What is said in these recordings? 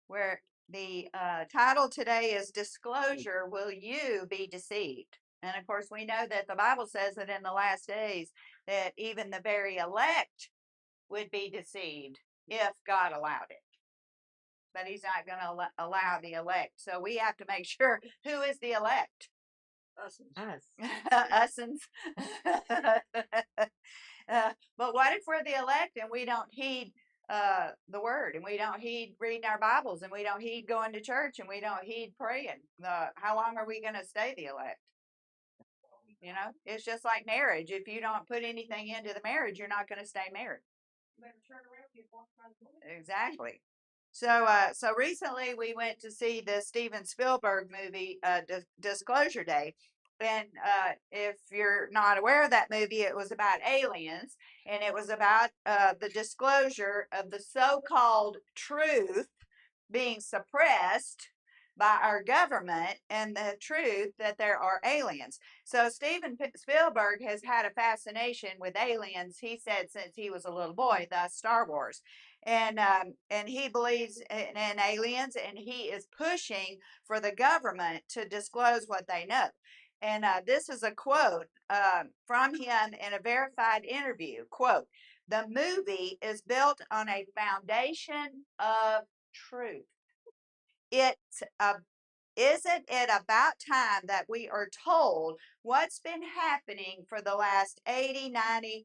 where the title today is Disclosure, Will You Be Deceived? And of course, we know that the Bible says that in the last days that even the very elect would be deceived if God allowed it. But he's not going to allow the elect. So we have to make sure who is the elect. Us. Usins. But what if we're the elect and we don't heed the word, and we don't heed reading our Bibles, and we don't heed going to church, and we don't heed praying? How long are we going to stay the elect? You know, it's just like marriage. If you don't put anything into the marriage, you're not going to stay married. Exactly. So recently we went to see the Steven Spielberg movie, Disclosure Day. And if you're not aware of that movie, it was about aliens, and it was about the disclosure of the so-called truth being suppressed by our government, and the truth that there are aliens. So Steven Spielberg has had a fascination with aliens, he said, since he was a little boy, thus Star Wars. And he believes in aliens, and he is pushing for the government to disclose what they know. And this is a quote from him in a verified interview. Quote, "The movie is built on a foundation of truth. It's isn't it about time that we are told what's been happening for the last 80, 90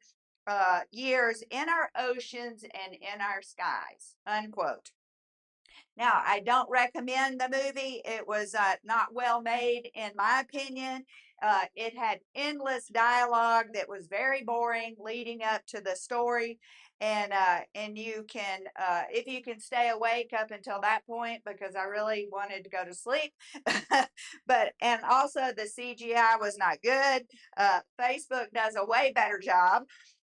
years in our oceans and in our skies?" Unquote. Now, I don't recommend the movie. It was not well made, in my opinion. It had endless dialogue that was very boring leading up to the story. And you can, if you can stay awake up until that point, because I really wanted to go to sleep. And also the CGI was not good. Facebook does a way better job.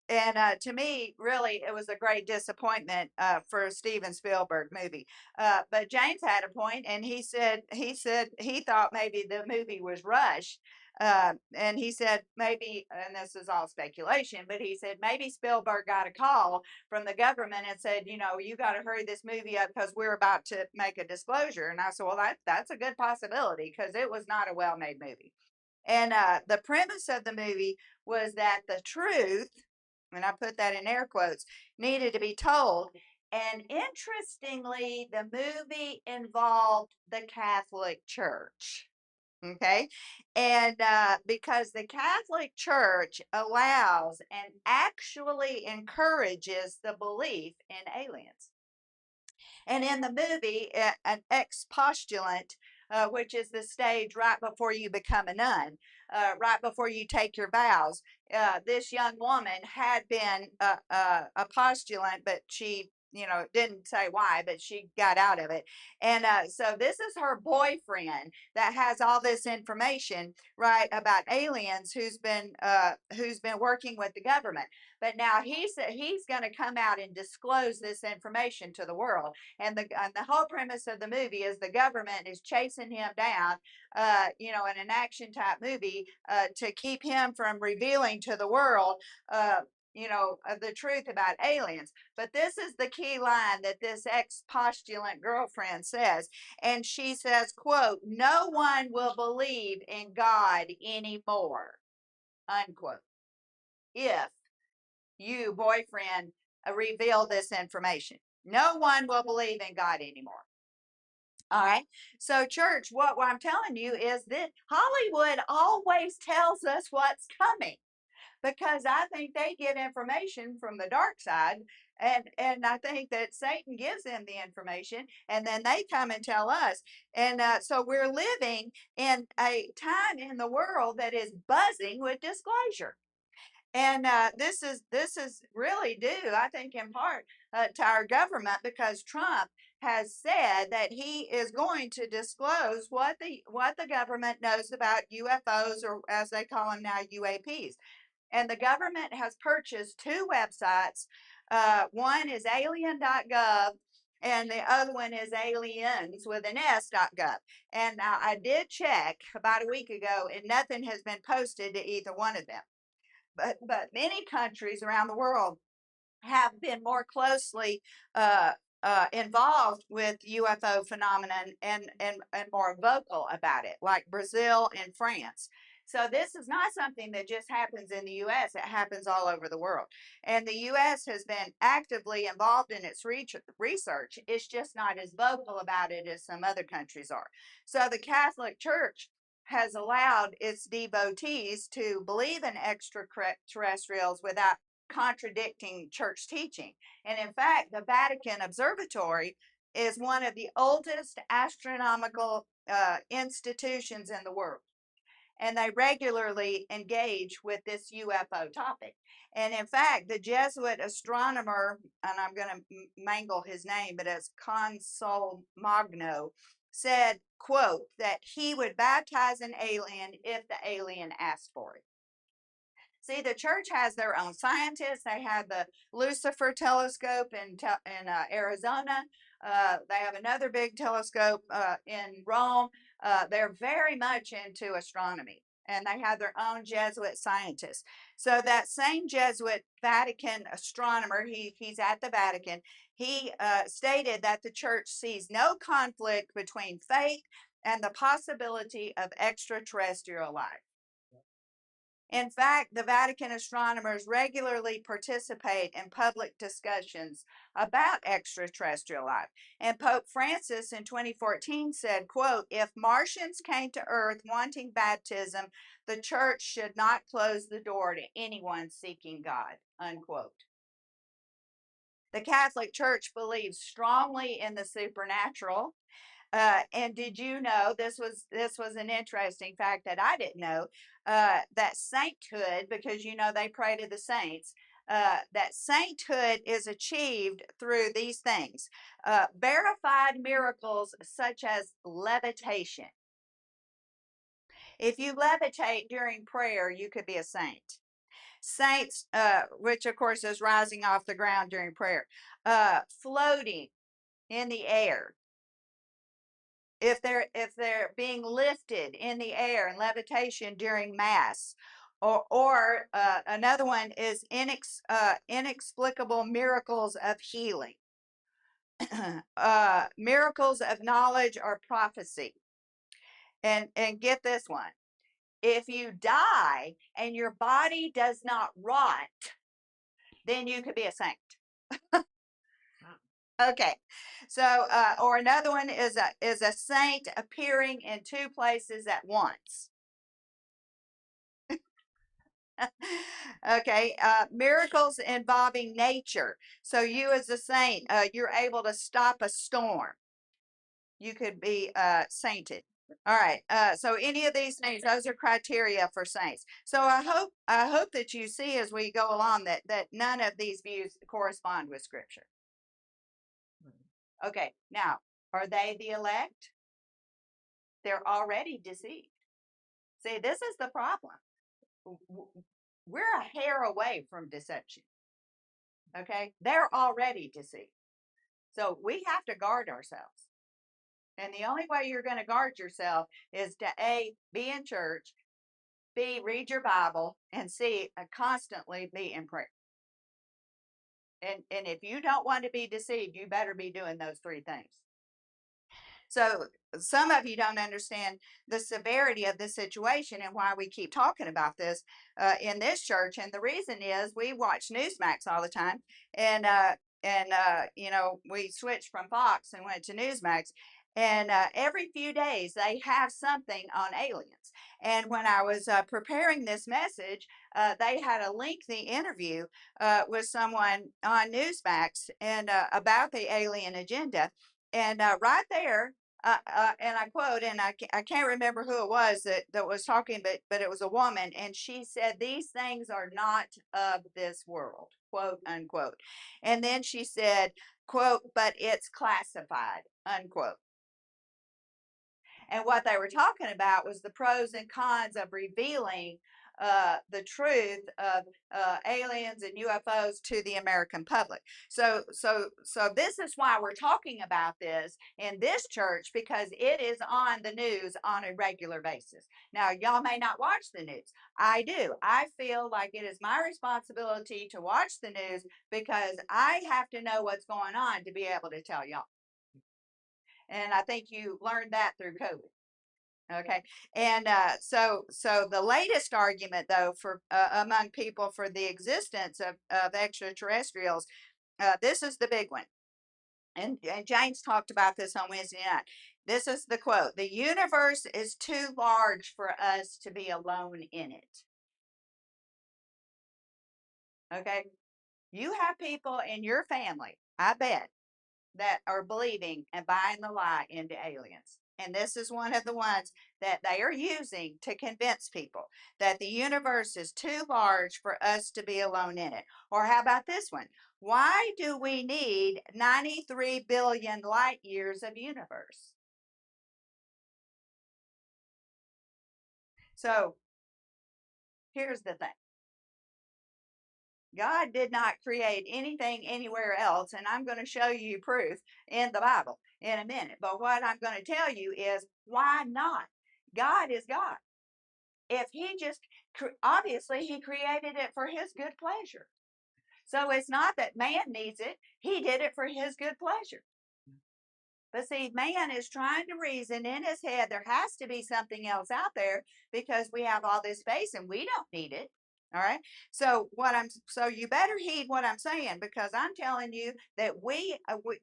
And to me, really, it was a great disappointment for a Steven Spielberg movie. But James had a point, and he said he thought maybe the movie was rushed. And he said maybe, and this is all speculation, but he said maybe Spielberg got a call from the government and said, you know, you got to hurry this movie up because we're about to make a disclosure. And I said, well, that's a good possibility, because it was not a well-made movie. And the premise of the movie was that the truth, and I put that in air quotes, needed to be told. And interestingly, the movie involved the Catholic Church. Okay. And because the Catholic Church allows and actually encourages the belief in aliens. And in the movie, an ex-postulant, which is the stage right before you become a nun, right before you take your vows, this young woman had been a postulant, but she, you know, didn't say why, but she got out of it. And so this is her boyfriend that has all this information, right, about aliens, who's been working with the government. But now he's going to come out and disclose this information to the world. And the whole premise of the movie is the government is chasing him down, you know, in an action type movie, to keep him from revealing to the world, you know, the truth about aliens. But this is the key line that this ex-postulant girlfriend says, and she says, "Quote: No one will believe in God anymore." Unquote. If you, boyfriend, reveal this information, no one will believe in God anymore. All right. So, church, what I'm telling you is that Hollywood always tells us what's coming, because I think they get information from the dark side. And I think that Satan gives them the information, and then they come and tell us. And so we're living in a time in the world that is buzzing with disclosure. And this is really due, I think, in part to our government, because Trump has said that he is going to disclose what the government knows about UFOs, or as they call them now, UAPs. And the government has purchased two websites. One is alien.gov, and the other one is aliens with an s.gov. And I did check about a week ago, and nothing has been posted to either one of them. But many countries around the world have been more closely involved with UFO phenomenon and more vocal about it, like Brazil and France. So this is not something that just happens in the U.S. It happens all over the world. And the U.S. has been actively involved in its research. It's just not as vocal about it as some other countries are. So the Catholic Church has allowed its devotees to believe in extraterrestrials without contradicting church teaching. And in fact, the Vatican Observatory is one of the oldest astronomical institutions in the world. And they regularly engage with this UFO topic. And in fact, the Jesuit astronomer, and I'm going to mangle his name, but it's Consul Magno, said, quote, that he would baptize an alien if the alien asked for it. See, the church has their own scientists. They have the Lucifer telescope in Arizona. They have another big telescope in Rome. They're very much into astronomy, and they have their own Jesuit scientists. So that same Jesuit Vatican astronomer, he's at the Vatican, he stated that the church sees no conflict between faith and the possibility of extraterrestrial life. In fact, the Vatican astronomers regularly participate in public discussions about extraterrestrial life. And Pope Francis in 2014 said, quote, if Martians came to Earth wanting baptism, the church should not close the door to anyone seeking God, unquote. The Catholic Church believes strongly in the supernatural. And did you know, this was an interesting fact that I didn't know, that sainthood, because you know they pray to the saints, that sainthood is achieved through these things: verified miracles such as levitation. If you levitate during prayer, you could be a saint. Saints, which of course is rising off the ground during prayer, floating in the air. If they're being lifted in the air in levitation during mass, or another one is inexplicable miracles of healing, miracles of knowledge or prophecy, and get this one: if you die and your body does not rot, then you could be a saint. Okay, so or another one is a saint appearing in two places at once. Okay, miracles involving nature. So you as a saint, you're able to stop a storm. You could be sainted. All right. So any of these things, those are criteria for saints. So I hope that you see as we go along that none of these views correspond with Scripture. Okay, now, are they the elect? They're already deceived. See, this is the problem. We're a hair away from deception. Okay, they're already deceived. So we have to guard ourselves. And the only way you're going to guard yourself is to A, be in church, B, read your Bible, and C, constantly be in prayer. And if you don't want to be deceived, you better be doing those three things. So some of you don't understand the severity of this situation and why we keep talking about this in this church. And the reason is we watch Newsmax all the time, and you know, we switched from Fox and went to Newsmax. And every few days they have something on aliens. And when I was preparing this message, they had a lengthy interview with someone on Newsmax and about the alien agenda. And right there, and I quote, and I can't remember who it was that was talking, but it was a woman, and she said, these things are not of this world, quote unquote. And then she said, quote, but it's classified, unquote. And what they were talking about was the pros and cons of revealing the truth of aliens and UFOs to the American public. So this is why we're talking about this in this church, because it is on the news on a regular basis. Now, y'all may not watch the news. I do. I feel like it is my responsibility to watch the news because I have to know what's going on to be able to tell y'all. And I think you learned that through COVID. Okay. And so the latest argument, though, for among people for the existence of extraterrestrials, this is the big one. And James talked about this on Wednesday night. This is the quote: "The universe is too large for us to be alone in it." Okay. You have people in your family, I bet, that are believing and buying the lie into aliens. And this is one of the ones that they are using to convince people that the universe is too large for us to be alone in it. Or how about this one? Why do we need 93 billion light years of universe? So here's the thing. God did not create anything anywhere else, and I'm going to show you proof in the Bible in a minute. But what I'm going to tell you is why not? God is God. If He just, obviously, He created it for His good pleasure. So it's not that man needs it, He did it for His good pleasure. But see, man is trying to reason in his head there has to be something else out there because we have all this space and we don't need it. All right. So you better heed what I'm saying, because I'm telling you that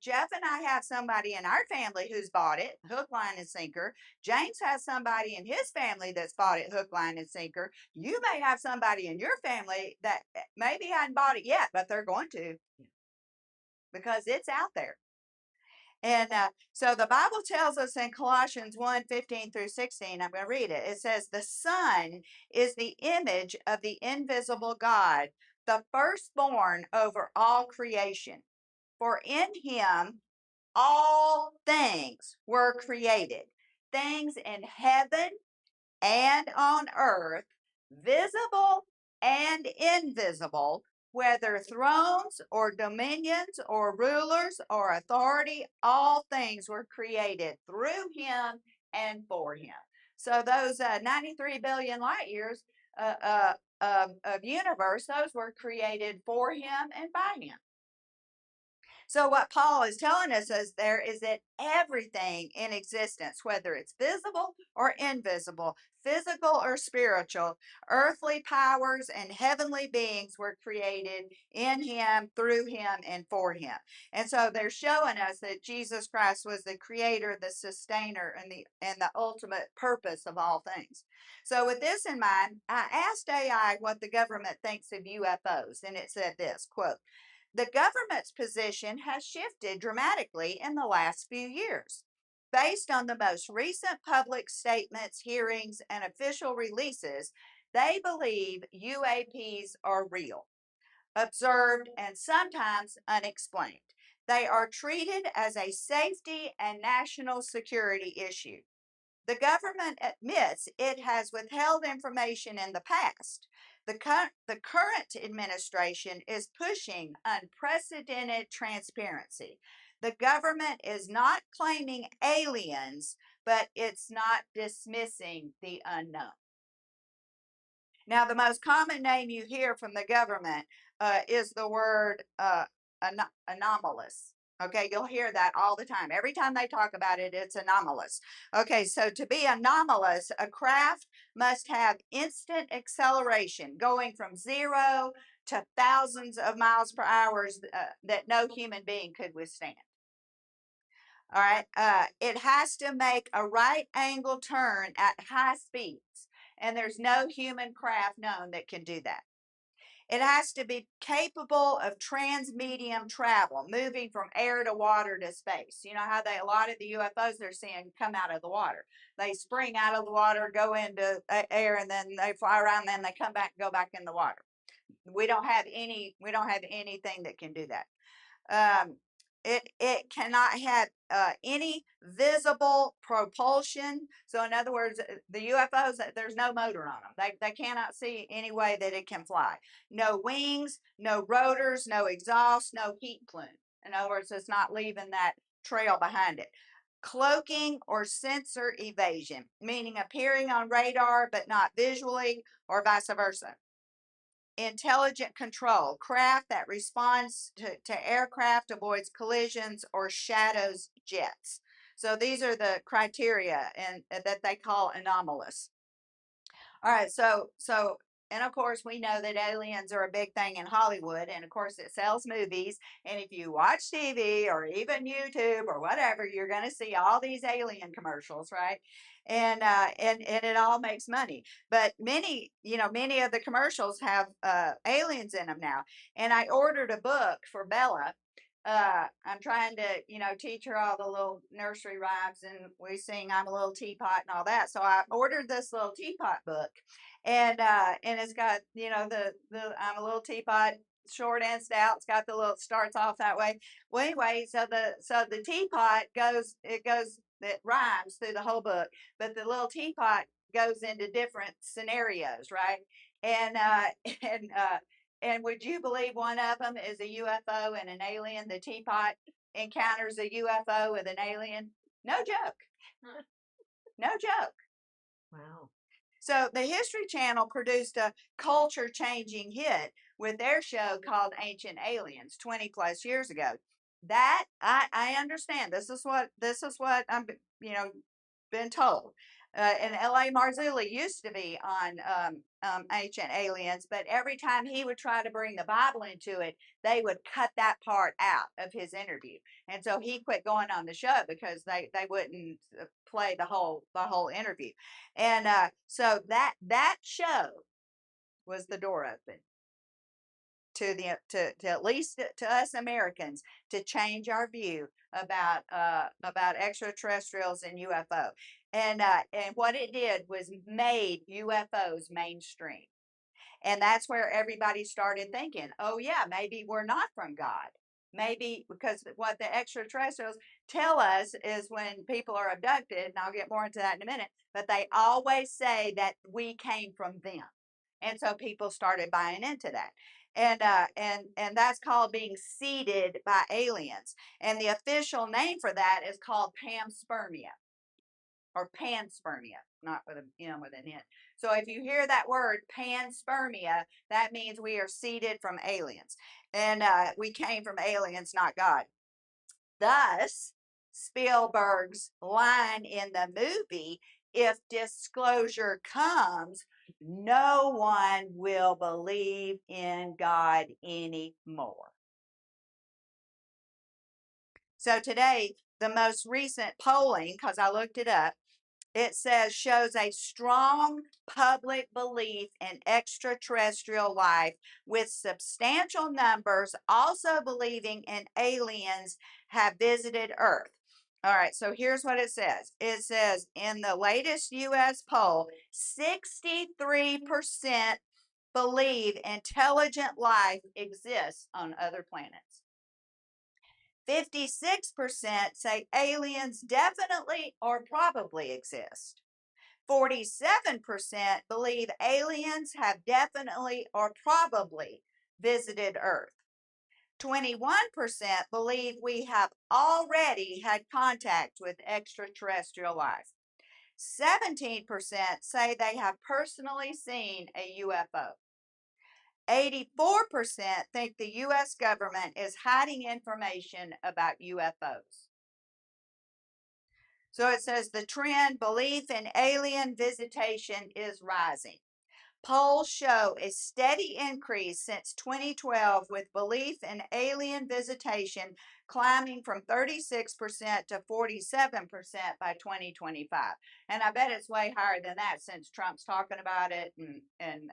Jeff and I have somebody in our family who's bought it hook, line, and sinker. James has somebody in his family that's bought it hook, line, and sinker. You may have somebody in your family that maybe hadn't bought it yet, but they're going to, because it's out there. And so the Bible tells us in Colossians 1:15 through 16, I'm going to read it. It says, "The Son is the image of the invisible God, the firstborn over all creation. For in him all things were created, things in heaven and on earth, visible and invisible, whether thrones or dominions or rulers or authority, all things were created through him and for him." So those 93 billion light years of universe, those were created for him and by him. So what Paul is telling us is there is that everything in existence, whether it's visible or invisible, physical or spiritual, earthly powers and heavenly beings were created in him, through him, and for him. And so they're showing us that Jesus Christ was the creator, the sustainer, and the ultimate purpose of all things. So with this in mind, I asked AI what the government thinks of UFOs, and it said this, quote, "The government's position has shifted dramatically in the last few years. Based on the most recent public statements, hearings, and official releases, they believe UAPs are real, observed, and sometimes unexplained. They are treated as a safety and national security issue. The government admits it has withheld information in the past. The current administration is pushing unprecedented transparency. The government is not claiming aliens, but it's not dismissing the unknown." Now, the most common name you hear from the government is the word anomalous. Okay, you'll hear that all the time. Every time they talk about it, it's anomalous. Okay, so to be anomalous, a craft must have instant acceleration, going from 0 to thousands of miles per hour that no human being could withstand. All right, it has to make a right angle turn at high speeds, and there's no human craft known that can do that. It has to be capable of transmedium travel, moving from air to water to space. You know how a lot of the UFOs they're seeing come out of the water. They spring out of the water, go into air, and then they fly around, and then they come back and go back in the water. We don't have anything that can do that. it cannot have any visible propulsion. So in other words, the UFOs, there's no motor on them. They cannot see any way that it can fly. No wings, no rotors, no exhaust, no heat plume. In other words, it's not leaving that trail behind it. Cloaking or sensor evasion, meaning appearing on radar but not visually, or vice versa. Intelligent control, craft that responds to aircraft, avoids collisions, or shadows jets. So these are the criteria and that they call anomalous. All right, so and of course we know that aliens are a big thing in Hollywood, and of course it sells movies. And if you watch TV or even YouTube or whatever, you're going to see all these alien commercials, right? And it all makes money. But many of the commercials have aliens in them now. And I ordered a book for Bella. I'm trying to, teach her all the little nursery rhymes, and we sing "I'm a Little Teapot" and all that. So I ordered this little teapot book, and it's got, the "I'm a Little Teapot" short and stout. It's got the little, starts off that way. Well, anyway, so the teapot it rhymes through the whole book, but the little teapot goes into different scenarios, right? And and uh, and would you believe one of them is a UFO and an alien? The teapot encounters a UFO with an alien. No joke. No joke. Wow. So the History Channel produced a culture changing hit with their show called Ancient Aliens 20 plus years ago. That I understand. This is what I'm been told. And L.A. Marzulli used to be on Ancient Aliens, but every time he would try to bring the Bible into it, they would cut that part out of his interview, and so he quit going on the show because they wouldn't play the whole interview, and so that show was the door open to at least to us Americans to change our view about extraterrestrials and UFO. And what it did was made UFOs mainstream. And that's where everybody started thinking, oh yeah, maybe we're not from God. Maybe because what the extraterrestrials tell us is when people are abducted, and I'll get more into that in a minute, but they always say that we came from them. And so people started buying into that. And that's called being seeded by aliens. And the official name for that is called panspermia, or panspermia, not with an N. So if you hear that word panspermia, that means we are seeded from aliens, and we came from aliens, not God. Thus, Spielberg's line in the movie, "If disclosure comes, no one will believe in God anymore." So today, the most recent polling, because I looked it up, it says shows a strong public belief in extraterrestrial life, with substantial numbers also believing in aliens have visited Earth. All right, so here's what it says. It says in the latest US poll, 63% believe intelligent life exists on other planets. 56% say aliens definitely or probably exist. 47% believe aliens have definitely or probably visited Earth. 21% believe we have already had contact with extraterrestrial life. 17% say they have personally seen a UFO. 84% think the U.S. government is hiding information about UFOs. So it says the trend, belief in alien visitation, is rising. Polls show a steady increase since 2012, with belief in alien visitation climbing from 36% to 47% by 2025. And I bet it's way higher than that since Trump's talking about it, and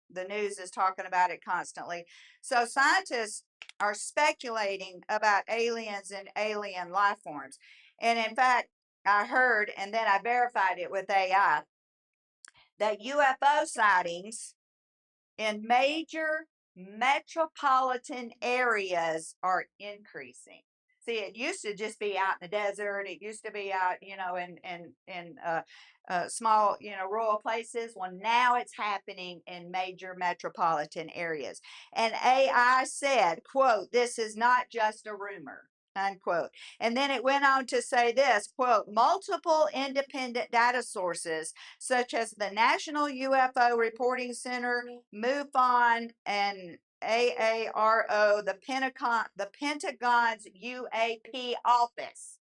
the news is talking about it constantly. So scientists are speculating about aliens and alien life forms. And in fact, I heard, and then I verified it with AI, that UFO sightings in major metropolitan areas are increasing. See, it used to just be out in the desert. It used to be out, in small, rural places. Well, now it's happening in major metropolitan areas. And AI said, quote, "This is not just a rumor." Unquote. And then it went on to say this, quote, "Multiple independent data sources, such as the National UFO Reporting Center, MUFON, and AARO, the Pentagon's UAP office."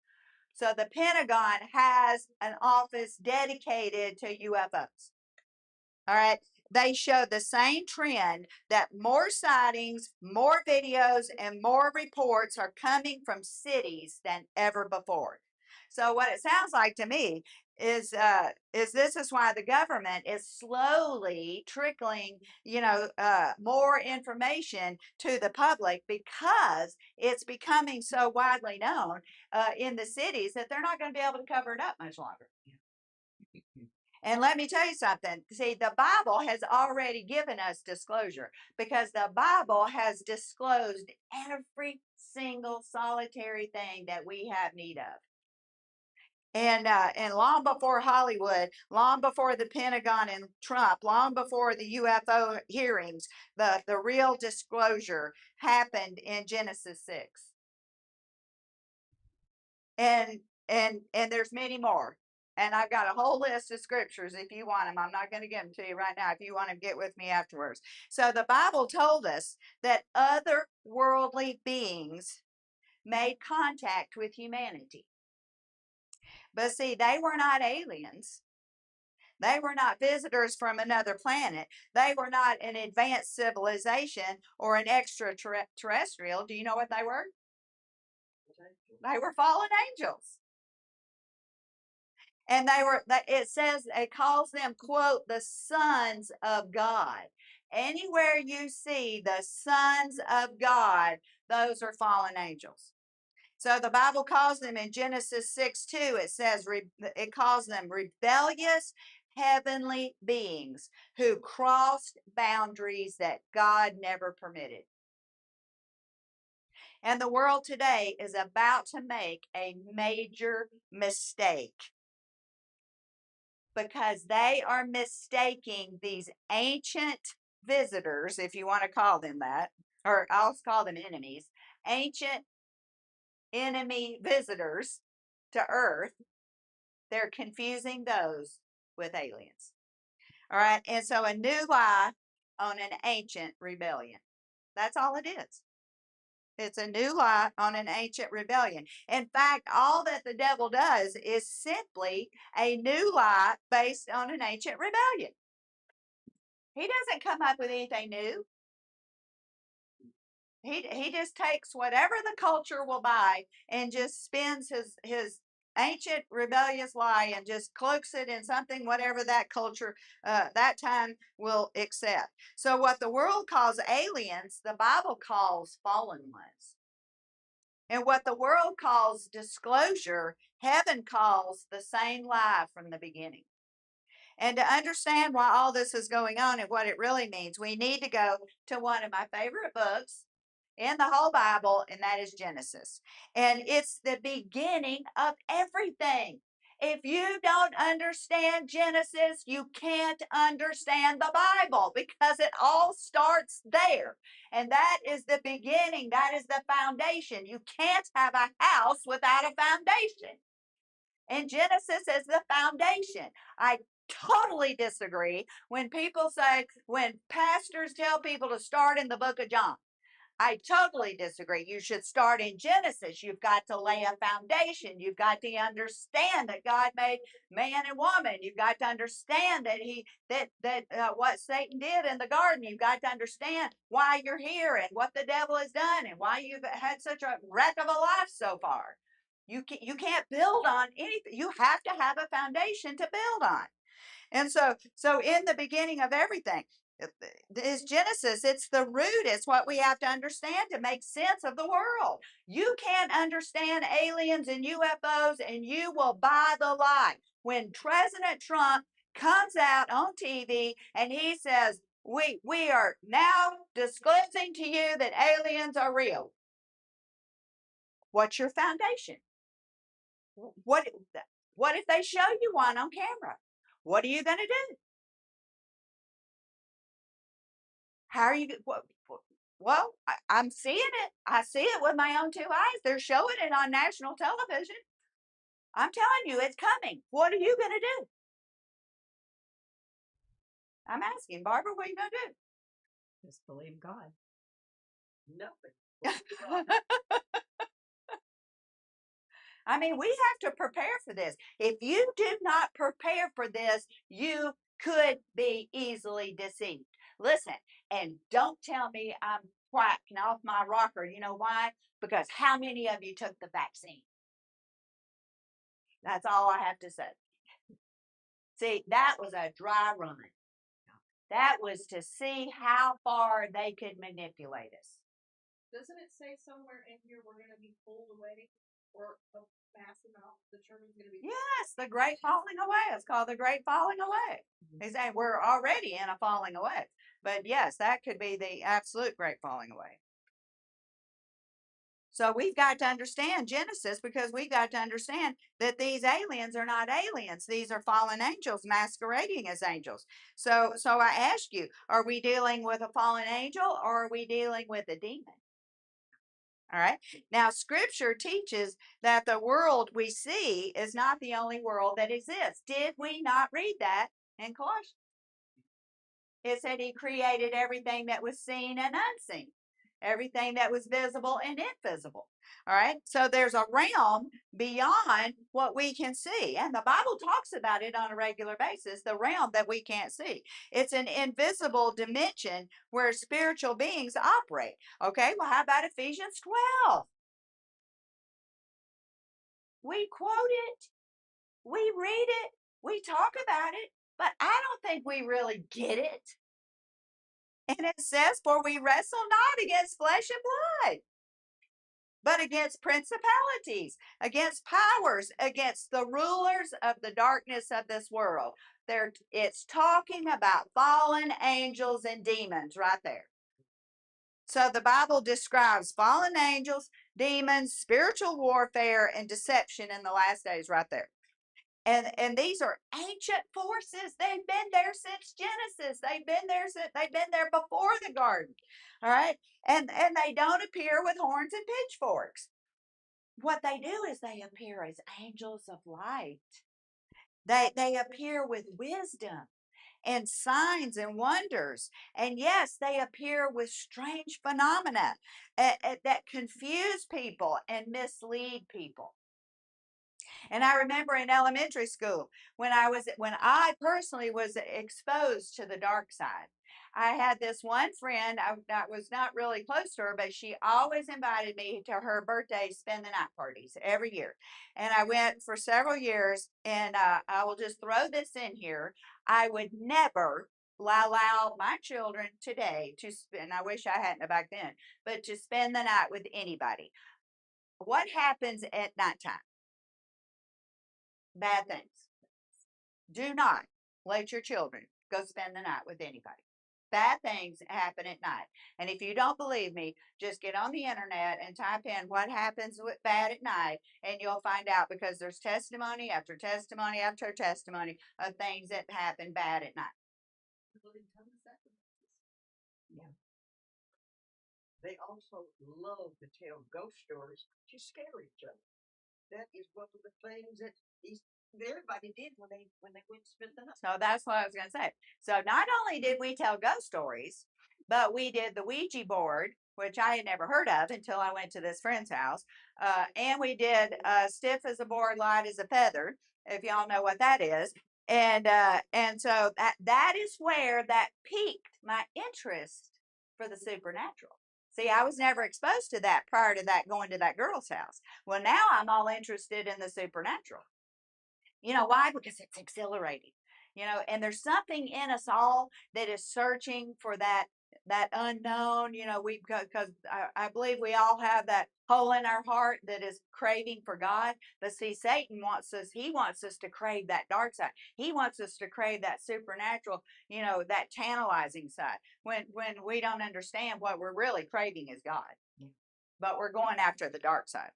So the Pentagon has an office dedicated to UFOs. All right. They show the same trend that more sightings, more videos, and more reports are coming from cities than ever before. So what it sounds like to me is this is why the government is slowly trickling, more information to the public, because it's becoming so widely known in the cities that they're not going to be able to cover it up much longer. And let me tell you something. See, the Bible has already given us disclosure, because the Bible has disclosed every single solitary thing that we have need of. And long before Hollywood, long before the Pentagon and Trump, long before the UFO hearings, the real disclosure happened in Genesis 6. And there's many more. And I've got a whole list of scriptures if you want them. I'm not going to give them to you right now. If you want to get with me afterwards. So the Bible told us that other worldly beings made contact with humanity. But see, they were not aliens. They were not visitors from another planet. They were not an advanced civilization or an extraterrestrial. Do you know what they were? They were fallen angels. And it says, it calls them, quote, "the sons of God." Anywhere you see the sons of God, those are fallen angels. So the Bible calls them in Genesis 6:2, it says, it calls them rebellious heavenly beings who crossed boundaries that God never permitted. And the world today is about to make a major mistake, because they are mistaking these ancient visitors, if you want to call them that, or I'll call them enemies, ancient enemy visitors to Earth. They're confusing those with aliens. All right. And so a new lie on an ancient rebellion. That's all it is. It's a new lie on an ancient rebellion. In fact, all that the devil does is simply a new lie based on an ancient rebellion. He doesn't come up with anything new. He just takes whatever the culture will buy and just spins his ancient rebellious lie and just cloaks it in something whatever that culture that time will accept. So what the world calls aliens, the Bible calls fallen ones. And what the world calls disclosure, heaven calls the same lie from the beginning. And to understand why all this is going on and what it really means, we need to go to one of my favorite books in the whole Bible, and that is Genesis. And it's the beginning of everything. If you don't understand Genesis, you can't understand the Bible, because it all starts there. And that is the beginning. That is the foundation. You can't have a house without a foundation. And Genesis is the foundation. I totally disagree when people say, when pastors tell people to start in the book of John. I totally disagree. You should start in Genesis. You've got to lay a foundation. You've got to understand that God made man and woman. You've got to understand that what Satan did in the garden. You've got to understand why you're here and what the devil has done and why you've had such a wreck of a life so far. You can't build on anything. You have to have a foundation to build on. And so in the beginning of everything is Genesis. It's the root. It's what we have to understand to make sense of the world. You can't understand aliens and UFOs, and you will buy the lie. When President Trump comes out on TV and he says, we are now disclosing to you that aliens are real. What's your foundation? What what if they show you one on camera? What are you going to do? How are you? Well, I'm seeing it. I see it with my own two eyes. They're showing it on national television. I'm telling you, it's coming. What are you going to do? I'm asking, Barbara, what are you going to do? Just believe God. Nothing. I mean, we have to prepare for this. If you do not prepare for this, you could be easily deceived. Listen, and don't tell me I'm quacking off my rocker. You know why? Because how many of you took the vaccine? That's all I have to say. See, that was a dry run. That was to see how far they could manipulate us. Doesn't it say somewhere in here we're going to be pulled away, or a mass amount the church is going to be? Yes, the great falling away. It's called the great falling away. They say we're already in a falling away. But yes, that could be the absolute great falling away. So we've got to understand Genesis, because we've got to understand that these aliens are not aliens. These are fallen angels masquerading as angels. So I ask you, are we dealing with a fallen angel, or are we dealing with a demon? All right. Now, scripture teaches that the world we see is not the only world that exists. Did we not read that in Colossians? It said he created everything that was seen and unseen, everything that was visible and invisible. All right. So there's a realm beyond what we can see. And the Bible talks about it on a regular basis, the realm that we can't see. It's an invisible dimension where spiritual beings operate. Okay. Well, how about Ephesians 12? We quote it, we read it, we talk about it, but I don't think we really get it. And it says, for we wrestle not against flesh and blood, but against principalities, against powers, against the rulers of the darkness of this world. It's talking about fallen angels and demons right there. So the Bible describes fallen angels, demons, spiritual warfare, and deception in the last days right there. And these are ancient forces. They've been there since Genesis. They've been there before the garden. All right. And they don't appear with horns and pitchforks. What they do is they appear as angels of light. They appear with wisdom and signs and wonders. And yes, they appear with strange phenomena that confuse people and mislead people. And I remember in elementary school when I personally was exposed to the dark side. I had this one friend that was not really close to her, but she always invited me to her birthday spend the night parties every year. And I went for several years. And I will just throw this in here. I would never allow my children today to spend, I wish I hadn't back then, but to spend the night with anybody. What happens at nighttime? Bad things. Do not let your children go spend the night with anybody. Bad things happen at night. And if you don't believe me, just get on the internet and type in what happens with bad at night, and you'll find out, because there's testimony after testimony after testimony of things that happen bad at night. Yeah. They also love to tell ghost stories to scare each other. That is one of the things that everybody did when they went to spend the night. So that's what I was going to say. So not only did we tell ghost stories, but we did the Ouija board, which I had never heard of until I went to this friend's house. And we did stiff as a board, light as a feather, if y'all know what that is. And so that is where that piqued my interest for the supernatural. See, I was never exposed to that prior to that, going to that girl's house. Well, now I'm all interested in the supernatural. You know why? Because it's exhilarating. And there's something in us all that is searching for that unknown. Because I believe we all have that hole in our heart that is craving for God. But see, Satan he wants us to crave that dark side. He wants us to crave that supernatural, that tantalizing side. When we don't understand, what we're really craving is God. But we're going after the dark side.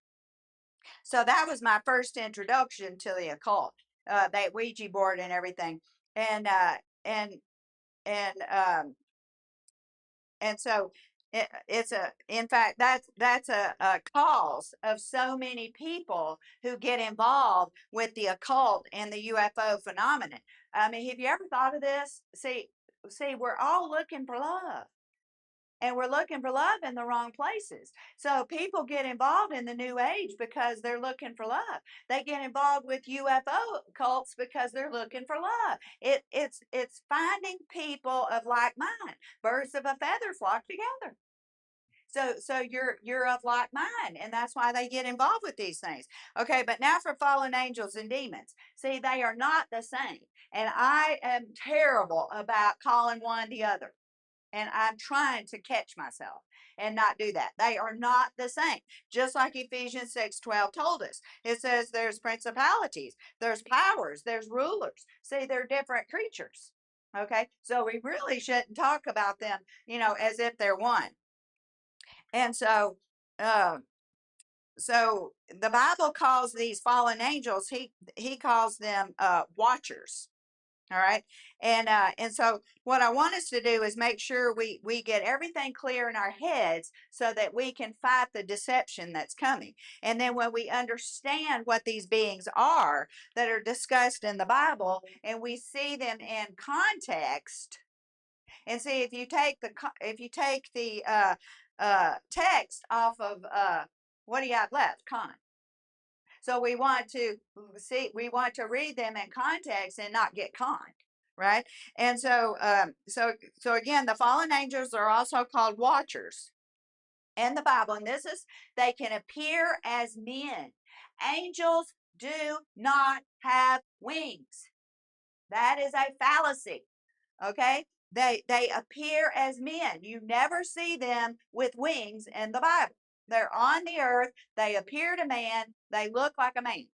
So that was my first introduction to the occult, that Ouija board and everything. And, and, and, and so it's in fact, that's a cause of so many people who get involved with the occult and the UFO phenomenon. I mean, have you ever thought of this? See, we're all looking for love. And we're looking for love in the wrong places. So people get involved in the new age because they're looking for love. They get involved with UFO cults because they're looking for love. It's finding people of like mind. Birds of a feather flock together. So you're of like mind, and that's why they get involved with these things. Okay, but now for fallen angels and demons. See, they are not the same. And I am terrible about calling one the other. And I'm trying to catch myself and not do that. They are not the same. Just like Ephesians 6:12 told us. It says there's principalities, there's powers, there's rulers. See, they're different creatures. Okay. So we really shouldn't talk about them, as if they're one. And uh, so the Bible calls these fallen angels, he calls them watchers. All right. And so what I want us to do is make sure we get everything clear in our heads so that we can fight the deception that's coming. And then when we understand what these beings are that are discussed in the Bible and we see them in context, and see if you take the text off of what do you have left? Con. So we want to read them in context and not get conned, right? And so again, the fallen angels are also called watchers in the Bible, and this is they can appear as men. Angels do not have wings. That is a fallacy. Okay? They appear as men. You never see them with wings in the Bible. They're on the earth, they appear to man, they look like a man.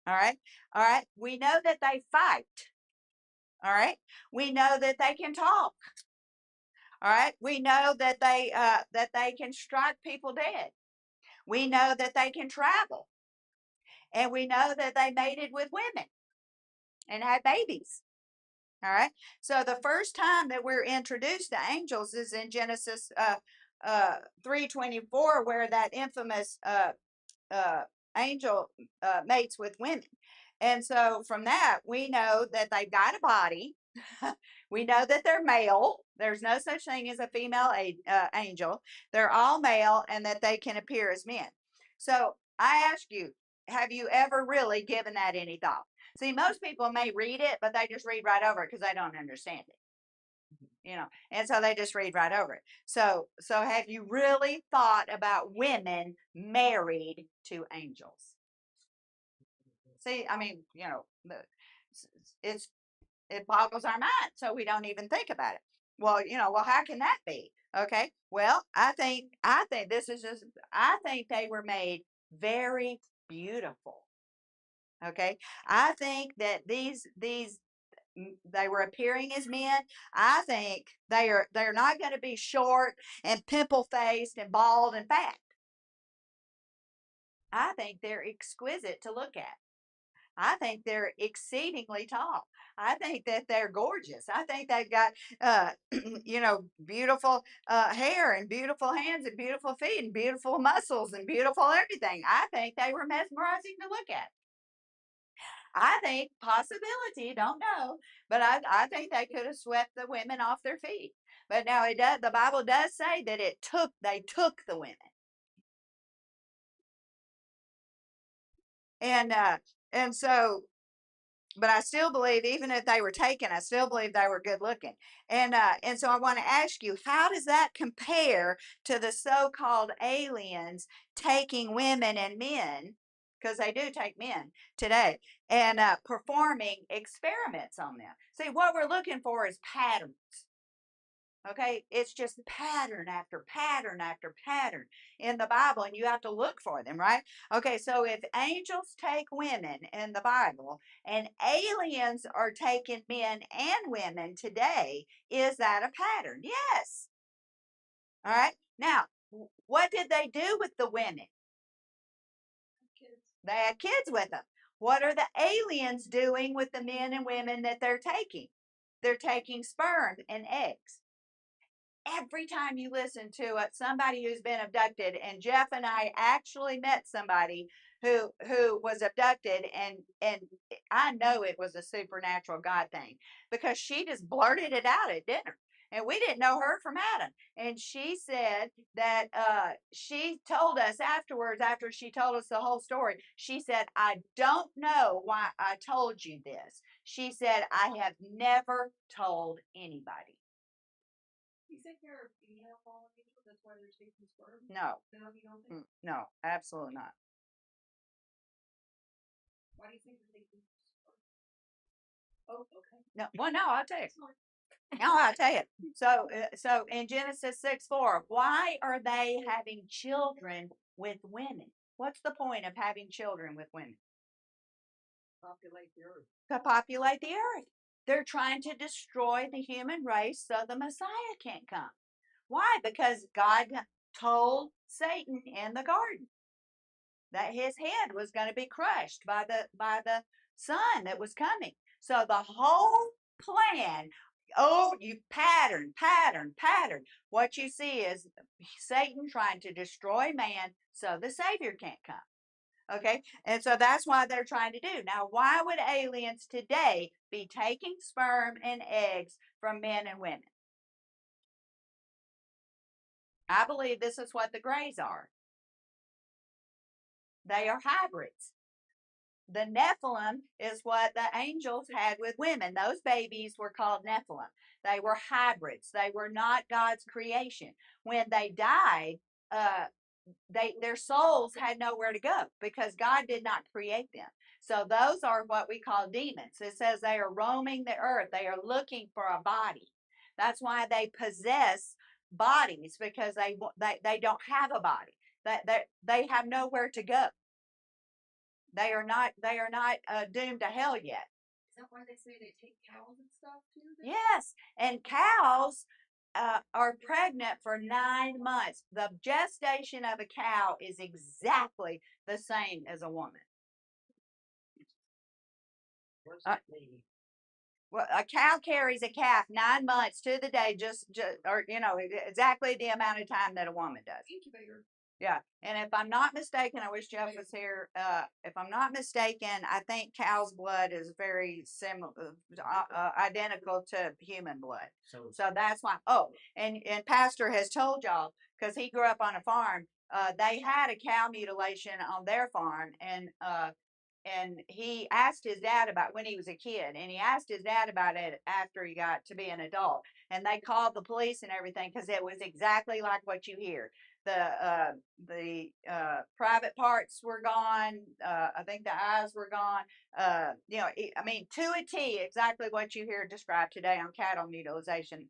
All right. All right. We know that they fight. All right. We know that they can talk. All right. We know that they can strike people dead. We know that they can travel. And we know that they mated with women and had babies. All right. So the first time that we're introduced to angels is in Genesis 3:24, where that infamous uh, angel mates with women. And so from that, we know that they've got a body. We know that they're male. There's no such thing as a female angel. They're all male and that they can appear as men. So I ask you, have you ever really given that any thought? See, most people may read it, but they just read right over it because they don't understand it. And so they just read right over it. So have you really thought about women married to angels? See, I mean, it's it boggles our mind, so we don't even think about it. Well, how can that be? Okay. Well, I think this is just I think they were made very beautiful. Okay. I think that these they were appearing as men. I think they're not going to be short and pimple faced and bald and fat. I think they're exquisite to look at. I think they're exceedingly tall. I think that they're gorgeous. I think they've got, beautiful hair and beautiful hands and beautiful feet and beautiful muscles and beautiful everything. I think they were mesmerizing to look at. I think possibility, don't know, but I think they could have swept the women off their feet. But now the Bible does say that they took the women. And and so but I still believe even if they were taken, I still believe they were good looking. And so I want to ask you, how does that compare to the so-called aliens taking women and men, because they do take men today, and performing experiments on them? See, what we're looking for is patterns. Okay, it's just pattern after pattern after pattern in the Bible, and you have to look for them, right? Okay, so if angels take women in the Bible and aliens are taking men and women today, is that a pattern? Yes. All right. Now, what did they do with the women? They had kids with them. What are the aliens doing with the men and women that they're taking? They're taking sperm and eggs. Every time you listen to it, somebody who's been abducted, and Jeff and I actually met somebody who was abducted, and I know it was a supernatural God thing because she just blurted it out at dinner. And we didn't know her from Adam. And she said that she told us afterwards, after she told us the whole story, she said, I don't know why I told you this. She said, I have never told anybody. You think they're female fallen angels? That's why they're taking sperm? No, No, you don't think? no, absolutely not. Why do you think they're taking sperm? Oh, okay. No, well, no, I'll tell you. That's fine. No, I'll tell you. So in Genesis 6:4, why are they having children with women? What's the point of having children with women? Populate the earth. To populate the earth. They're trying to destroy the human race so the Messiah can't come. Why? Because God told Satan in the garden that his head was going to be crushed by the son that was coming. So the whole plan, oh, you pattern. What you see is Satan trying to destroy man so the Savior can't come. Okay, and so that's why they're trying to do. Now, why would aliens today be taking sperm and eggs from men and women? I believe this is what the Greys are. They are hybrids. The Nephilim is what the angels had with women. Those babies were called Nephilim. They were hybrids. They were not God's creation. When they died, their souls had nowhere to go because God did not create them. So those are what we call demons. It says they are roaming the earth. They are looking for a body. That's why they possess bodies, because they don't have a body. They have nowhere to go. They are not doomed to hell yet. Is that why they say they take cows and stuff too? Yes, and cows are pregnant for 9 months. The gestation of a cow is exactly the same as a woman. What's that mean? Well, a cow carries a calf 9 months to the day, or exactly the amount of time that a woman does. Incubator. Yeah, and if I'm not mistaken, I wish Jeff was here. If I'm not mistaken, I think cow's blood is very similar, identical to human blood. So that's why. Oh, and Pastor has told y'all, because he grew up on a farm. They had a cow mutilation on their farm, and he asked his dad about when he was a kid, and he asked his dad about it after he got to be an adult, and they called the police and everything because it was exactly like what you hear. The private parts were gone. I think the eyes were gone. I mean, to a T, exactly what you hear described today on cattle mutilation.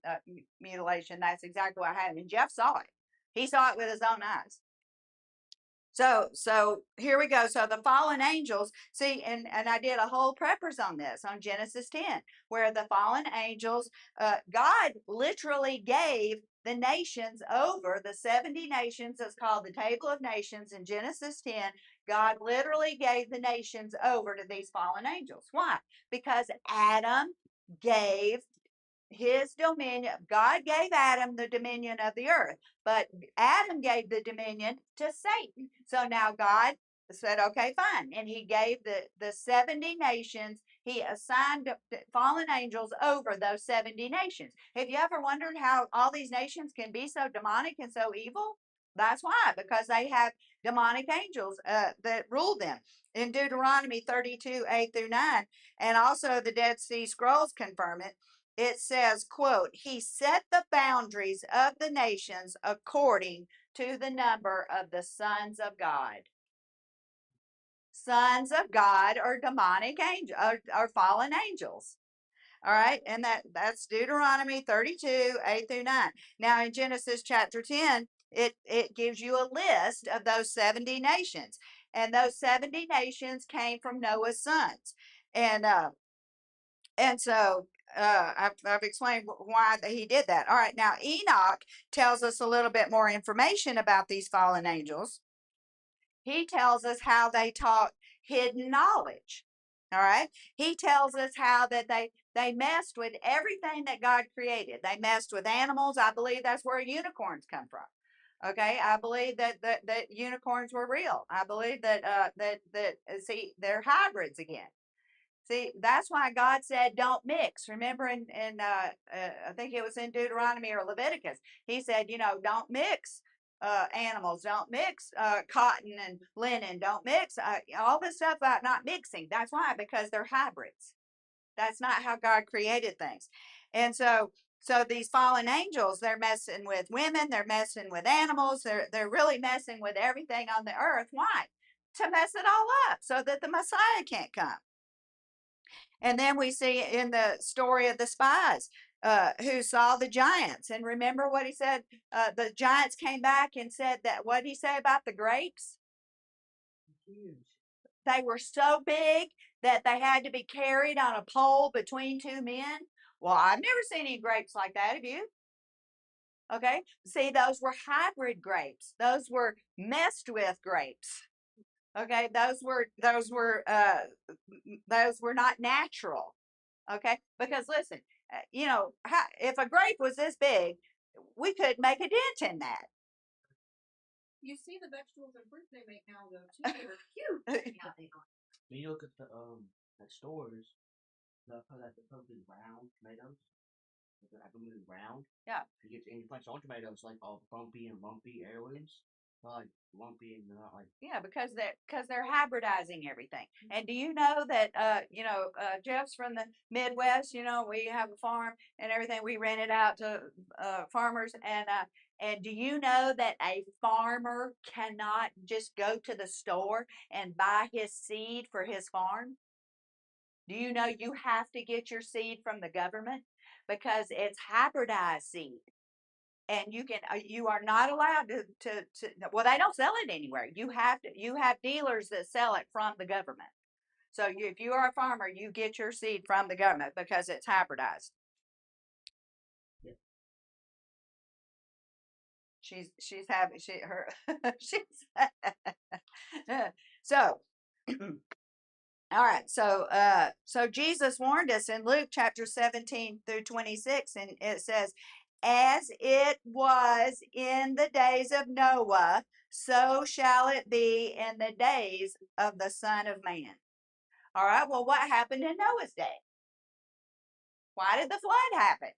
That's exactly what happened. And Jeff saw it. He saw it with his own eyes. So here we go. So the fallen angels, see, and I did a whole preppers on this on Genesis 10, where the fallen angels, God literally gave the nations over. The 70 nations is called the Table of Nations in Genesis 10. God literally gave the nations over to these fallen angels. Why? Because Adam gave his dominion. God gave Adam the dominion of the earth, but Adam gave the dominion to Satan. So now God said, okay, fine. And he gave the 70 nations, he assigned fallen angels over those 70 nations. Have you ever wondered how all these nations can be so demonic and so evil? That's why, because they have demonic angels that rule them. In Deuteronomy 32, 8 through 9, and also the Dead Sea Scrolls confirm it. It says, quote, he set the boundaries of the nations according to the number of the sons of God. Sons of God are demonic angels, are fallen angels. All right, and that's Deuteronomy 32, 8 through 9. Now in Genesis chapter 10, it gives you a list of those 70 nations. And those 70 nations came from Noah's sons. And so I've explained why he did that. All right, now Enoch tells us a little bit more information about these fallen angels. He tells us how they talk. hidden knowledge. All right. He tells us how that they messed with everything that God created. They messed with animals. I believe that's where unicorns come from. Okay, I believe that unicorns were real. I believe that see, they're hybrids again. See, that's why God said don't mix. Remember I think it was in Deuteronomy or Leviticus. He said, don't mix animals, don't mix cotton and linen, don't mix all this stuff about not mixing. That's why, because they're hybrids. That's not how God created things. And so these fallen angels, they're messing with women, they're messing with animals, they're really messing with everything on the earth. Why? To mess it all up so that the Messiah can't come. And then we see in the story of the spies who saw the giants. And remember what he said? The giants came back and said that, what did he say about the grapes? Huge. They were so big that they had to be carried on a pole between two men. Well, I've never seen any grapes like that. Have you? Okay. See, those were hybrid grapes. Those were messed with grapes. Okay. Those were not natural. Okay. Because listen, if a grape was this big, we could make a dent in that. You see the vegetables and fruits they make now, though, too. They're huge. Yeah, they are. When you look at the stores, they'll put like the perfectly round tomatoes. They're absolutely round. Yeah. You get any French on tomatoes like all bumpy and lumpy heirlooms. They're like lumpy and they're not like. Yeah, because they're hybridizing everything. And do you know that Jeff's from the Midwest? We have a farm and everything. We rent it out to farmers, and do you know that a farmer cannot just go to the store and buy his seed for his farm? Do you know you have to get your seed from the government because it's hybridized seed? And you are not allowed to well, they don't sell it anywhere. You have dealers that sell it from the government. So if you are a farmer, you get your seed from the government because it's hybridized. Yeah. She's having her she's so all right, so Jesus warned us in Luke chapter 17 through 26, and it says, as it was in the days of Noah, so shall it be in the days of the Son of Man. All right, well, what happened in Noah's day? Why did the flood happen?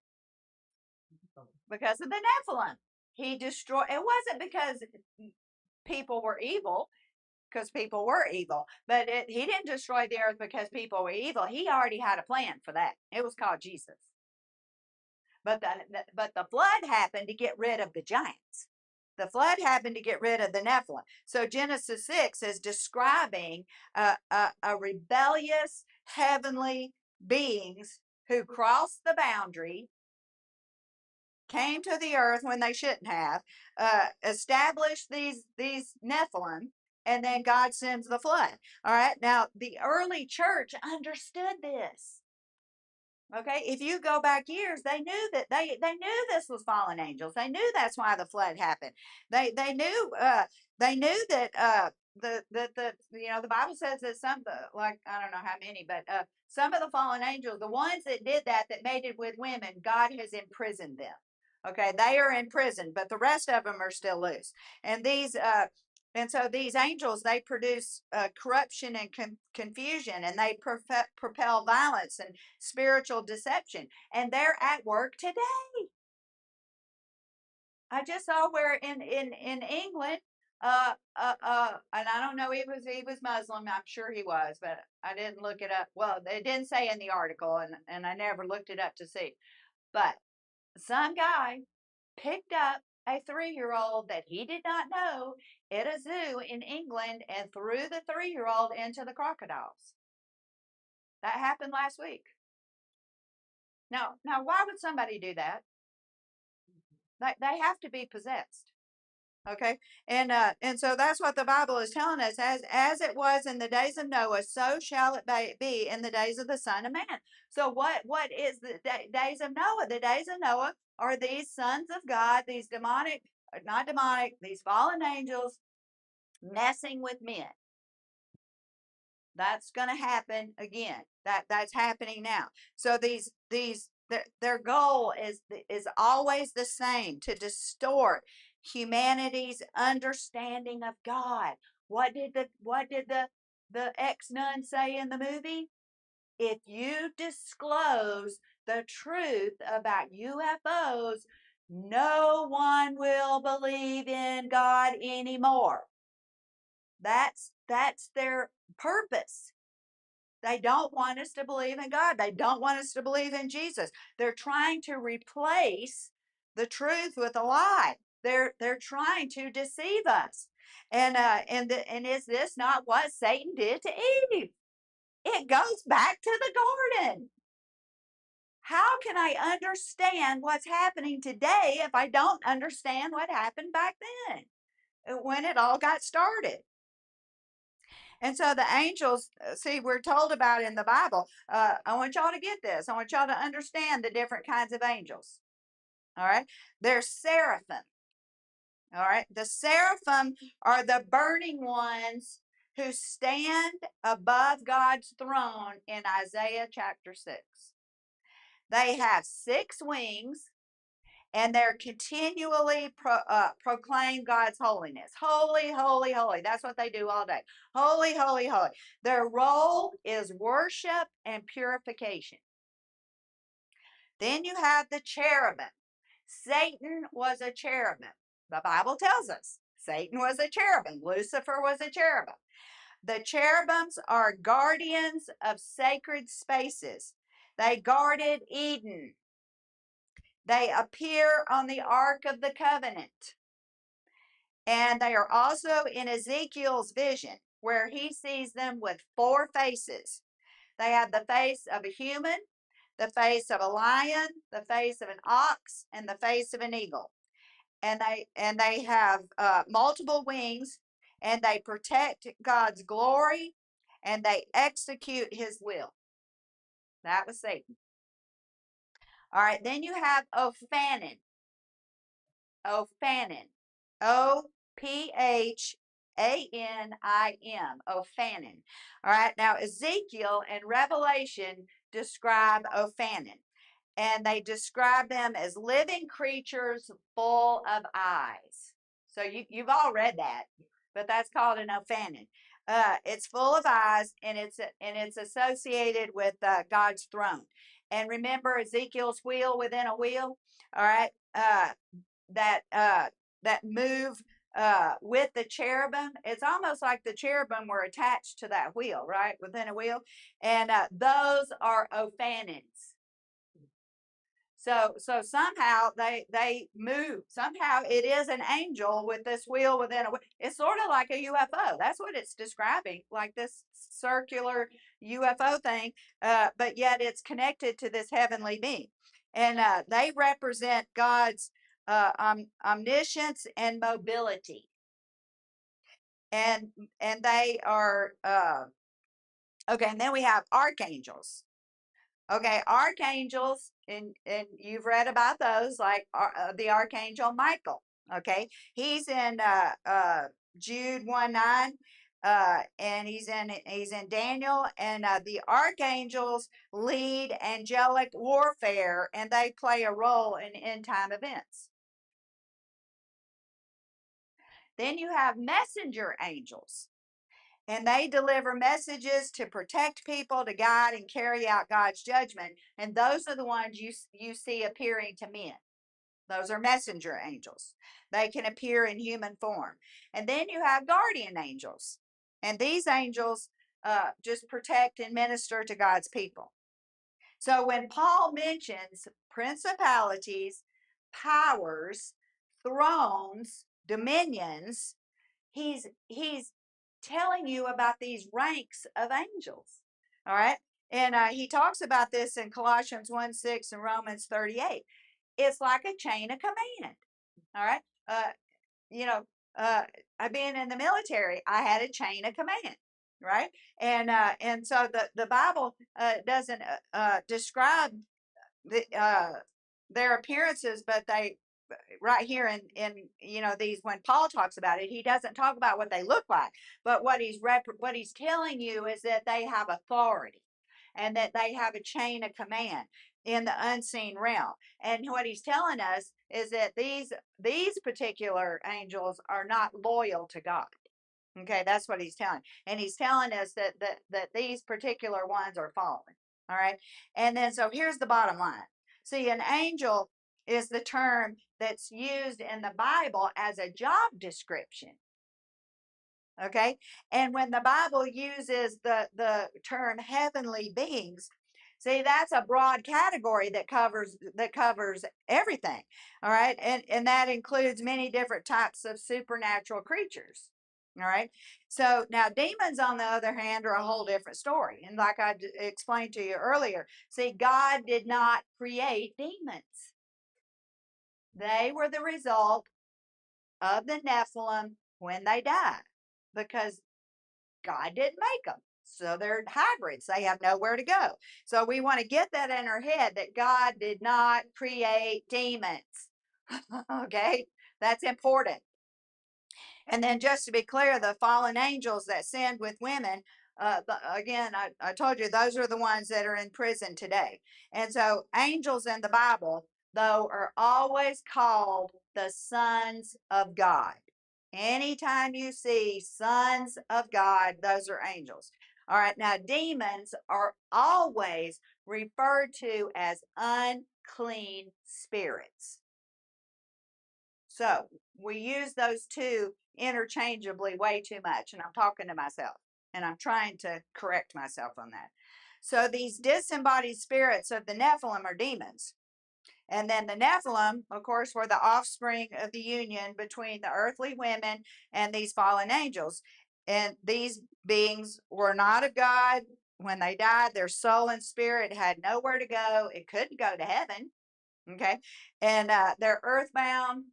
Because of the Nephilim. He destroyed, it wasn't because people were evil, because people were evil, but he didn't destroy the earth because people were evil. He already had a plan for that. It was called Jesus. But the flood happened to get rid of the giants. The flood happened to get rid of the Nephilim. So Genesis 6 is describing a rebellious heavenly beings who crossed the boundary, came to the earth when they shouldn't have, established these Nephilim, and then God sends the flood. All right. Now the early church understood this. Okay, if you go back years, they knew that they knew this was fallen angels. They knew that's why the flood happened. They knew that the Bible says that some of the, like, I don't know how many, but some of the fallen angels, the ones that did that mated with women, God has imprisoned them. Okay, they are in prison, but the rest of them are still loose. And so these angels, they produce corruption and confusion, and they propel violence and spiritual deception, and they're at work today. I just saw where in England, and I don't know, he was Muslim. I'm sure he was, but I didn't look it up. Well, it didn't say in the article, and I never looked it up to see. But some guy picked up a 3-year-old that he did not know at a zoo in England and threw the 3-year-old into the crocodiles. That happened last week. Now, why would somebody do that? They have to be possessed. Okay, and so that's what the Bible is telling us. As it was in the days of Noah, so shall it be in the days of the Son of Man. So what is the days of Noah? The days of Noah are these sons of God, these not demonic, these fallen angels messing with men. That's going to happen again. That's happening now. So their goal is always the same, to distort humanity's understanding of God. What did the ex-nun say in the movie? If you disclose the truth about UFOs, no one will believe in God anymore. That's their purpose. They don't want us to believe in God. They don't want us to believe in Jesus. They're trying to replace the truth with a lie. They're trying to deceive us. And is this not what Satan did to Eve? It goes back to the garden. How can I understand what's happening today if I don't understand what happened back then when it all got started? And so the angels, see, we're told about in the Bible. I want y'all to get this. I want y'all to understand the different kinds of angels. All right. There's seraphim. All right. The seraphim are the burning ones who stand above God's throne in Isaiah chapter 6. They have 6 wings, and they're continually proclaim God's holiness. Holy, holy, holy. That's what they do all day. Holy, holy, holy. Their role is worship and purification. Then you have the cherubim. Satan was a cherubim. The Bible tells us Satan was a cherubim. Lucifer was a cherubim. The cherubims are guardians of sacred spaces. They guarded Eden. They appear on the Ark of the Covenant. And they are also in Ezekiel's vision, where he sees them with 4 faces. They have the face of a human, the face of a lion, the face of an ox, and the face of an eagle. And they have multiple wings, and they protect God's glory, and they execute his will. That was Satan. All right, then you have Ophanin. Ophanin. Ophanim. Ophanin. All right, now Ezekiel and Revelation describe Ophanin, and they describe them as living creatures full of eyes. So you've all read that, but that's called an Ophanin. It's full of eyes, and it's associated with God's throne. And remember Ezekiel's wheel within a wheel. All right, that move with the cherubim. It's almost like the cherubim were attached to that wheel, right, within a wheel. And those are Ophanins. So somehow they move. Somehow it is an angel with this wheel within a wheel. It's sort of like a UFO. That's what it's describing, like this circular UFO thing, but yet it's connected to this heavenly being. And they represent God's omniscience and mobility. And they are okay. And then we have archangels. Okay, archangels, and you've read about those, like the archangel Michael. Okay, he's in Jude 1:9, and he's in Daniel, and the archangels lead angelic warfare, and they play a role in end time events. Then you have messenger angels, and they deliver messages to protect people, to guide and carry out God's judgment. And those are the ones you see appearing to men. Those are messenger angels. They can appear in human form. And then you have guardian angels, and these angels just protect and minister to God's people. So when Paul mentions principalities, powers, thrones, dominions, he's telling you about these ranks of angels. All right. And he talks about this in Colossians 1:6 and Romans 38. It's like a chain of command. All right. I've been in the military. I had a chain of command. Right. And so the Bible doesn't describe their appearances, but right here in these, when Paul talks about it, he doesn't talk about what they look like, but what he's telling you is that they have authority and that they have a chain of command in the unseen realm. And what he's telling us is that these particular angels are not loyal to God. Okay, that's what he's telling. And he's telling us that these particular ones are fallen. All right. And then so here's the bottom line. See, an angel is the term that's used in the Bible as a job description. Okay. And when the Bible uses the term heavenly beings, see, that's a broad category that covers everything. All right. And that includes many different types of supernatural creatures. All right. So now demons, on the other hand, are a whole different story. And like I explained to you earlier, see, God did not create demons. They were the result of the Nephilim when they died, because God didn't make them. So they're hybrids. They have nowhere to go. So we want to get that in our head, that God did not create demons. Okay, that's important. And then, just to be clear, the fallen angels that sinned with women, again, I told you those are the ones that are in prison today. And so angels in the Bible, though, are always called the sons of God. Anytime you see sons of God, those are angels. All right, now demons are always referred to as unclean spirits. So we use those two interchangeably way too much, and I'm talking to myself, and I'm trying to correct myself on that. So these disembodied spirits of the Nephilim are demons. And then the Nephilim, of course, were the offspring of the union between the earthly women and these fallen angels. And these beings were not of God. When they died, their soul and spirit had nowhere to go. It couldn't go to heaven. Okay. And they're earthbound.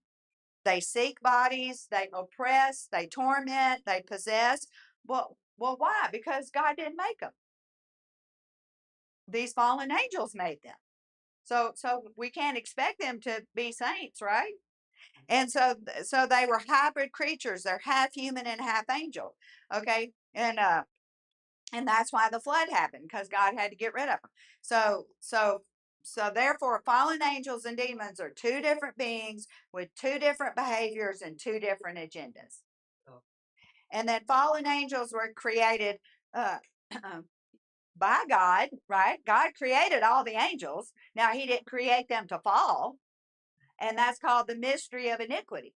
They seek bodies, they oppress, they torment, they possess. Well, why? Because God didn't make them. These fallen angels made them. So we can't expect them to be saints, right? And so they were hybrid creatures. They're half human and half angel. Okay, and that's why the flood happened, because God had to get rid of them. So therefore, fallen angels and demons are two different beings with two different behaviors and two different agendas. Oh. And then fallen angels were created by God, right? God created all the angels. Now, he didn't create them to fall. And that's called the mystery of iniquity.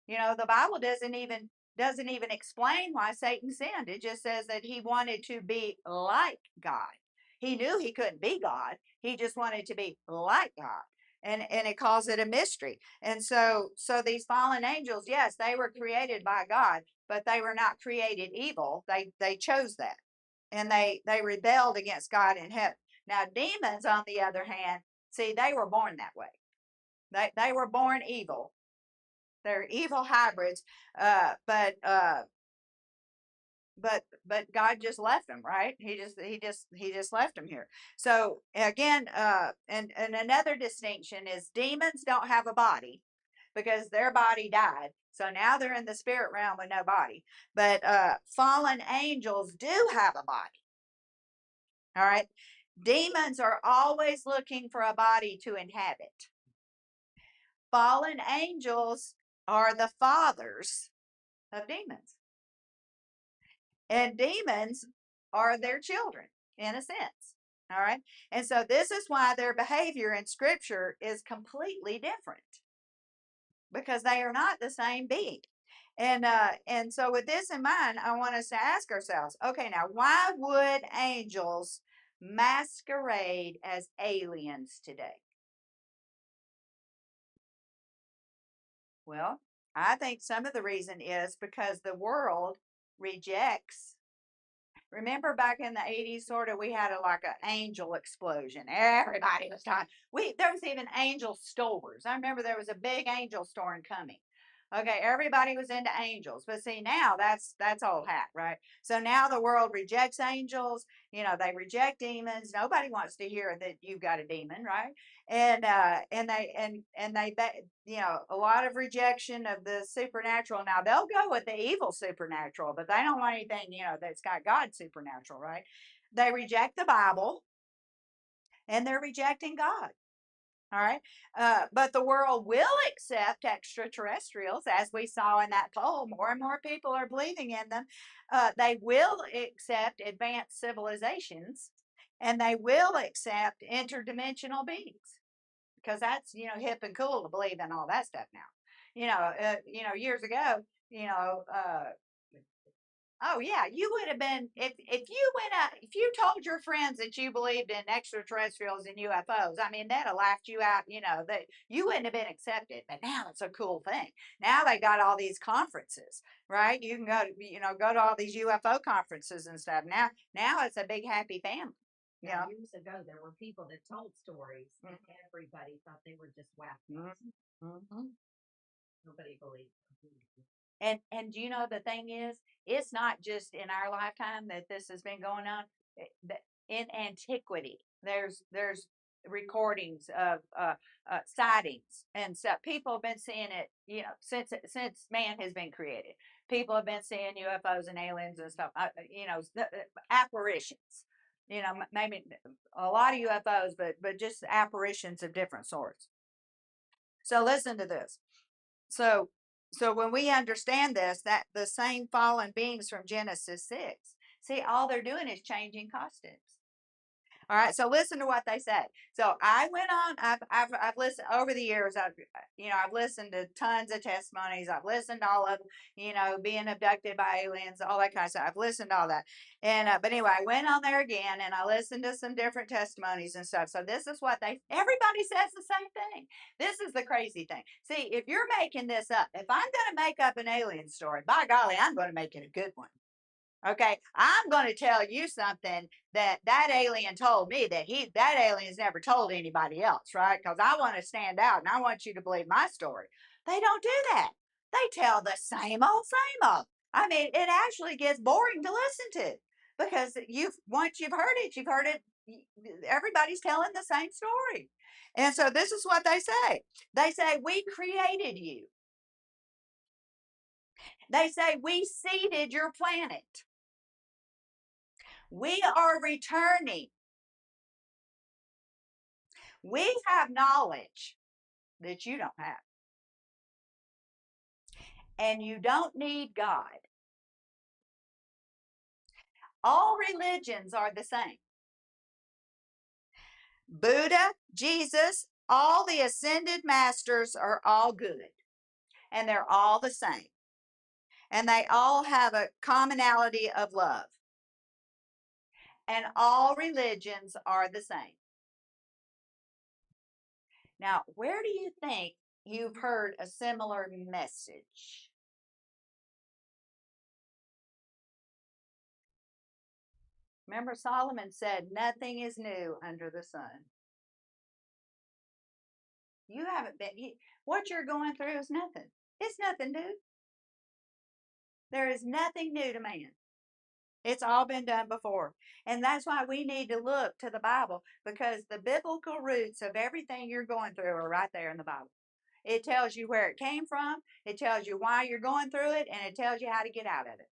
The Bible doesn't even explain why Satan sinned. It just says that he wanted to be like God. He knew he couldn't be God. He just wanted to be like God. And it calls it a mystery. And so these fallen angels, yes, they were created by God, but they were not created evil. They chose that. And they rebelled against God in heaven. Now, demons, on the other hand, see, they were born that way. They were born evil. They're evil hybrids, but God just left them, right? He just left them here. So again, and another distinction is demons don't have a body because their body died. So now they're in the spirit realm with no body. But fallen angels do have a body. All right. Demons are always looking for a body to inhabit. Fallen angels are the fathers of demons. And demons are their children, in a sense. All right. And so this is why their behavior in scripture is completely different, because they are not the same being. And so with this in mind, I want us to ask ourselves, okay, now why would angels masquerade as aliens today? Well, I think some of the reason is because the world rejects. Remember back in the 80s, sort of, we had like an angel explosion. Everybody was talking. There was even angel stores. I remember there was a big angel store in Cumming. Okay, everybody was into angels, but see now that's old hat, right? So now the world rejects angels. They reject demons. Nobody wants to hear that you've got a demon, right? And a lot of rejection of the supernatural. Now they'll go with the evil supernatural, but they don't want anything that's got God supernatural, right? They reject the Bible, and they're rejecting God. All right. But the world will accept extraterrestrials, as we saw in that poll. More and more people are believing in them. They will accept advanced civilizations, and they will accept interdimensional beings, because that's hip and cool to believe in all that stuff now. Years ago, you know, uh, oh yeah, you would have been if you went out if you told your friends that you believed in extraterrestrials and UFOs. I mean, that'd have laughed you out. That you wouldn't have been accepted. But now it's a cool thing. Now they got all these conferences, right? You can go to all these UFO conferences and stuff. Now it's a big happy family. Yeah, years ago, there were people that told stories, and everybody thought they were just wacky. Mm-hmm. Nobody believed them. And the thing is, it's not just in our lifetime that this has been going on. In antiquity, there's recordings of sightings and stuff. People have been seeing it, since man has been created. People have been seeing UFOs and aliens and stuff. Apparitions. Maybe a lot of UFOs, but just apparitions of different sorts. So listen to this. So when we understand this, that the same fallen beings from Genesis 6, see, all they're doing is changing costumes. All right, so listen to what they say. So I went on. I've listened over the years. I've listened to tons of testimonies. I've listened to all of them. Being abducted by aliens, all that kind of stuff. I've listened to all that. And but anyway, I went on there again and I listened to some different testimonies and stuff. So this is what everybody says the same thing. This is the crazy thing. See, if you're making this up, if I'm going to make up an alien story, by golly, I'm going to make it a good one. Okay, I'm going to tell you something that alien told me that alien's never told anybody else, right? Because I want to stand out and I want you to believe my story. They don't do that. They tell the same old. I mean, it actually gets boring to listen to, because once you've heard it, everybody's telling the same story. And so this is what they say. They say, we created you. They say, we seeded your planet. We are returning. We have knowledge that you don't have. And you don't need God. All religions are the same. Buddha, Jesus, all the ascended masters are all good. And they're all the same. And they all have a commonality of love. And all religions are the same. Now, where do you think you've heard a similar message? Remember, Solomon said, nothing is new under the sun. You haven't been, what you're going through is nothing. It's nothing new. There is nothing new to man. It's all been done before. And that's why we need to look to the Bible, because the biblical roots of everything you're going through are right there in the Bible. It tells you where it came from, it tells you why you're going through it, and it tells you how to get out of it.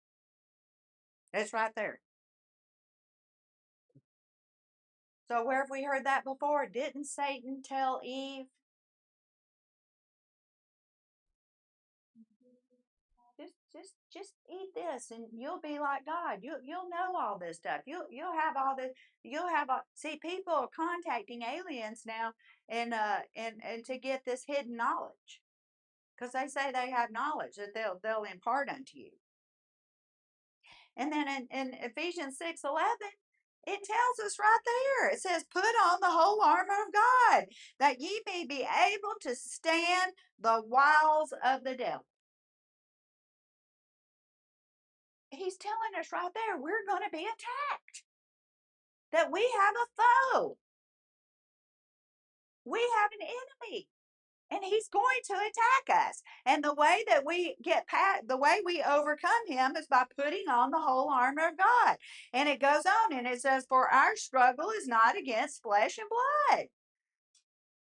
It's right there. So where have we heard that before? Didn't Satan tell Eve, just eat this and you'll be like God. You'll know all this stuff. You'll have all this. See, people are contacting aliens now and to get this hidden knowledge, because they say they have knowledge that they'll impart unto you. And then in Ephesians 6:11, it tells us right there. It says, put on the whole armor of God, that ye may be able to stand the wiles of the devil. He's telling us right there, we're going to be attacked. That we have a foe. We have an enemy. And he's going to attack us. And the way that we the way we overcome him is by putting on the whole armor of God. And it goes on and it says, for our struggle is not against flesh and blood,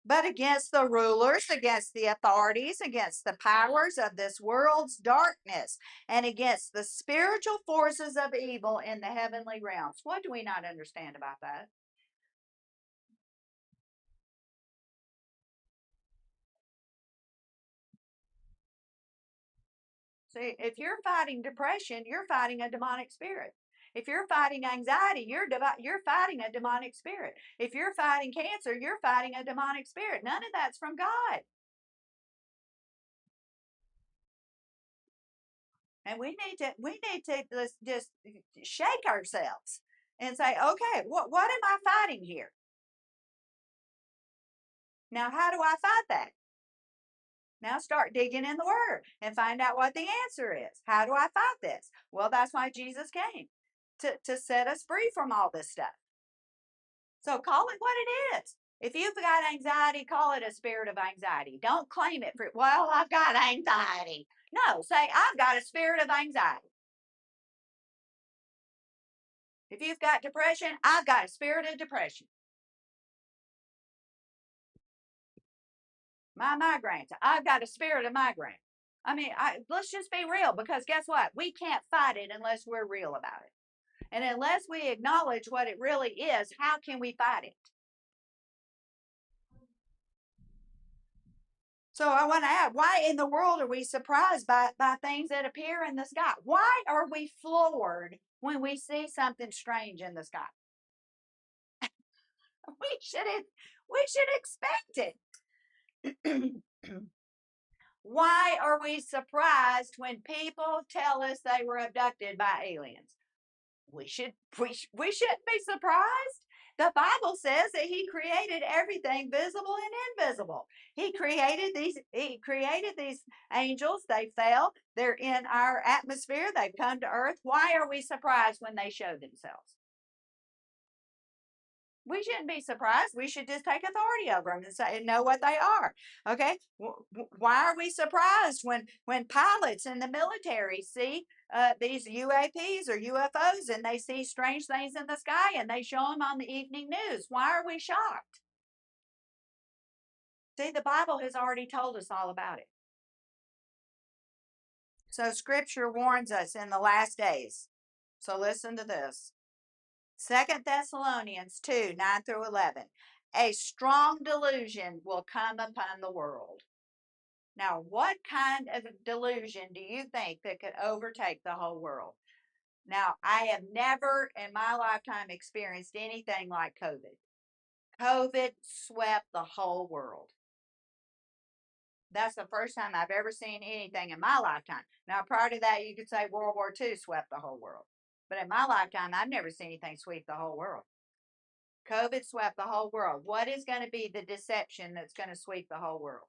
but against the rulers, against the authorities, against the powers of this world's darkness, and against the spiritual forces of evil in the heavenly realms. What do we not understand about that? See, if you're fighting depression, you're fighting a demonic spirit. If you're fighting anxiety, you're fighting a demonic spirit. If you're fighting cancer, you're fighting a demonic spirit. None of that's from God. And we need to just shake ourselves and say, okay, what am I fighting here? Now, how do I fight that? Now start digging in the Word and find out what the answer is. How do I fight this? Well, that's why Jesus came, to set us free from all this stuff. So call it what it is. If you've got anxiety, call it a spirit of anxiety. Don't claim it for, well, I've got anxiety. No, say, I've got a spirit of anxiety. If you've got depression, I've got a spirit of depression. My migraines, I've got a spirit of migraine. I mean, let's just be real, because guess what? We can't fight it unless we're real about it. And unless we acknowledge what it really is, how can we fight it? So I want to add, why in the world are we surprised by things that appear in the sky? Why are we floored when we see something strange in the sky? we should expect it. Why are we surprised when people tell us they were abducted by aliens? We shouldn't be surprised. The Bible says that he created everything visible and invisible. He created these angels. They fell. They're in our atmosphere. They've come to earth. Why are we surprised when they show themselves? We shouldn't be surprised. We should just take authority over them and say and know what they are. Okay? Why are we surprised when pilots in the military see these UAPs or UFOs and they see strange things in the sky and they show them on the evening news? Why are we shocked? See, the Bible has already told us all about it. So Scripture warns us in the last days. So listen to this. 2 Thessalonians 2, 9 through 11. A strong delusion will come upon the world. Now, what kind of delusion do you think that could overtake the whole world? Now, I have never in my lifetime experienced anything like COVID. COVID swept the whole world. That's the first time I've ever seen anything in my lifetime. Now, prior to that, you could say World War II swept the whole world. But in my lifetime, I've never seen anything sweep the whole world. COVID swept the whole world. What is going to be the deception that's going to sweep the whole world?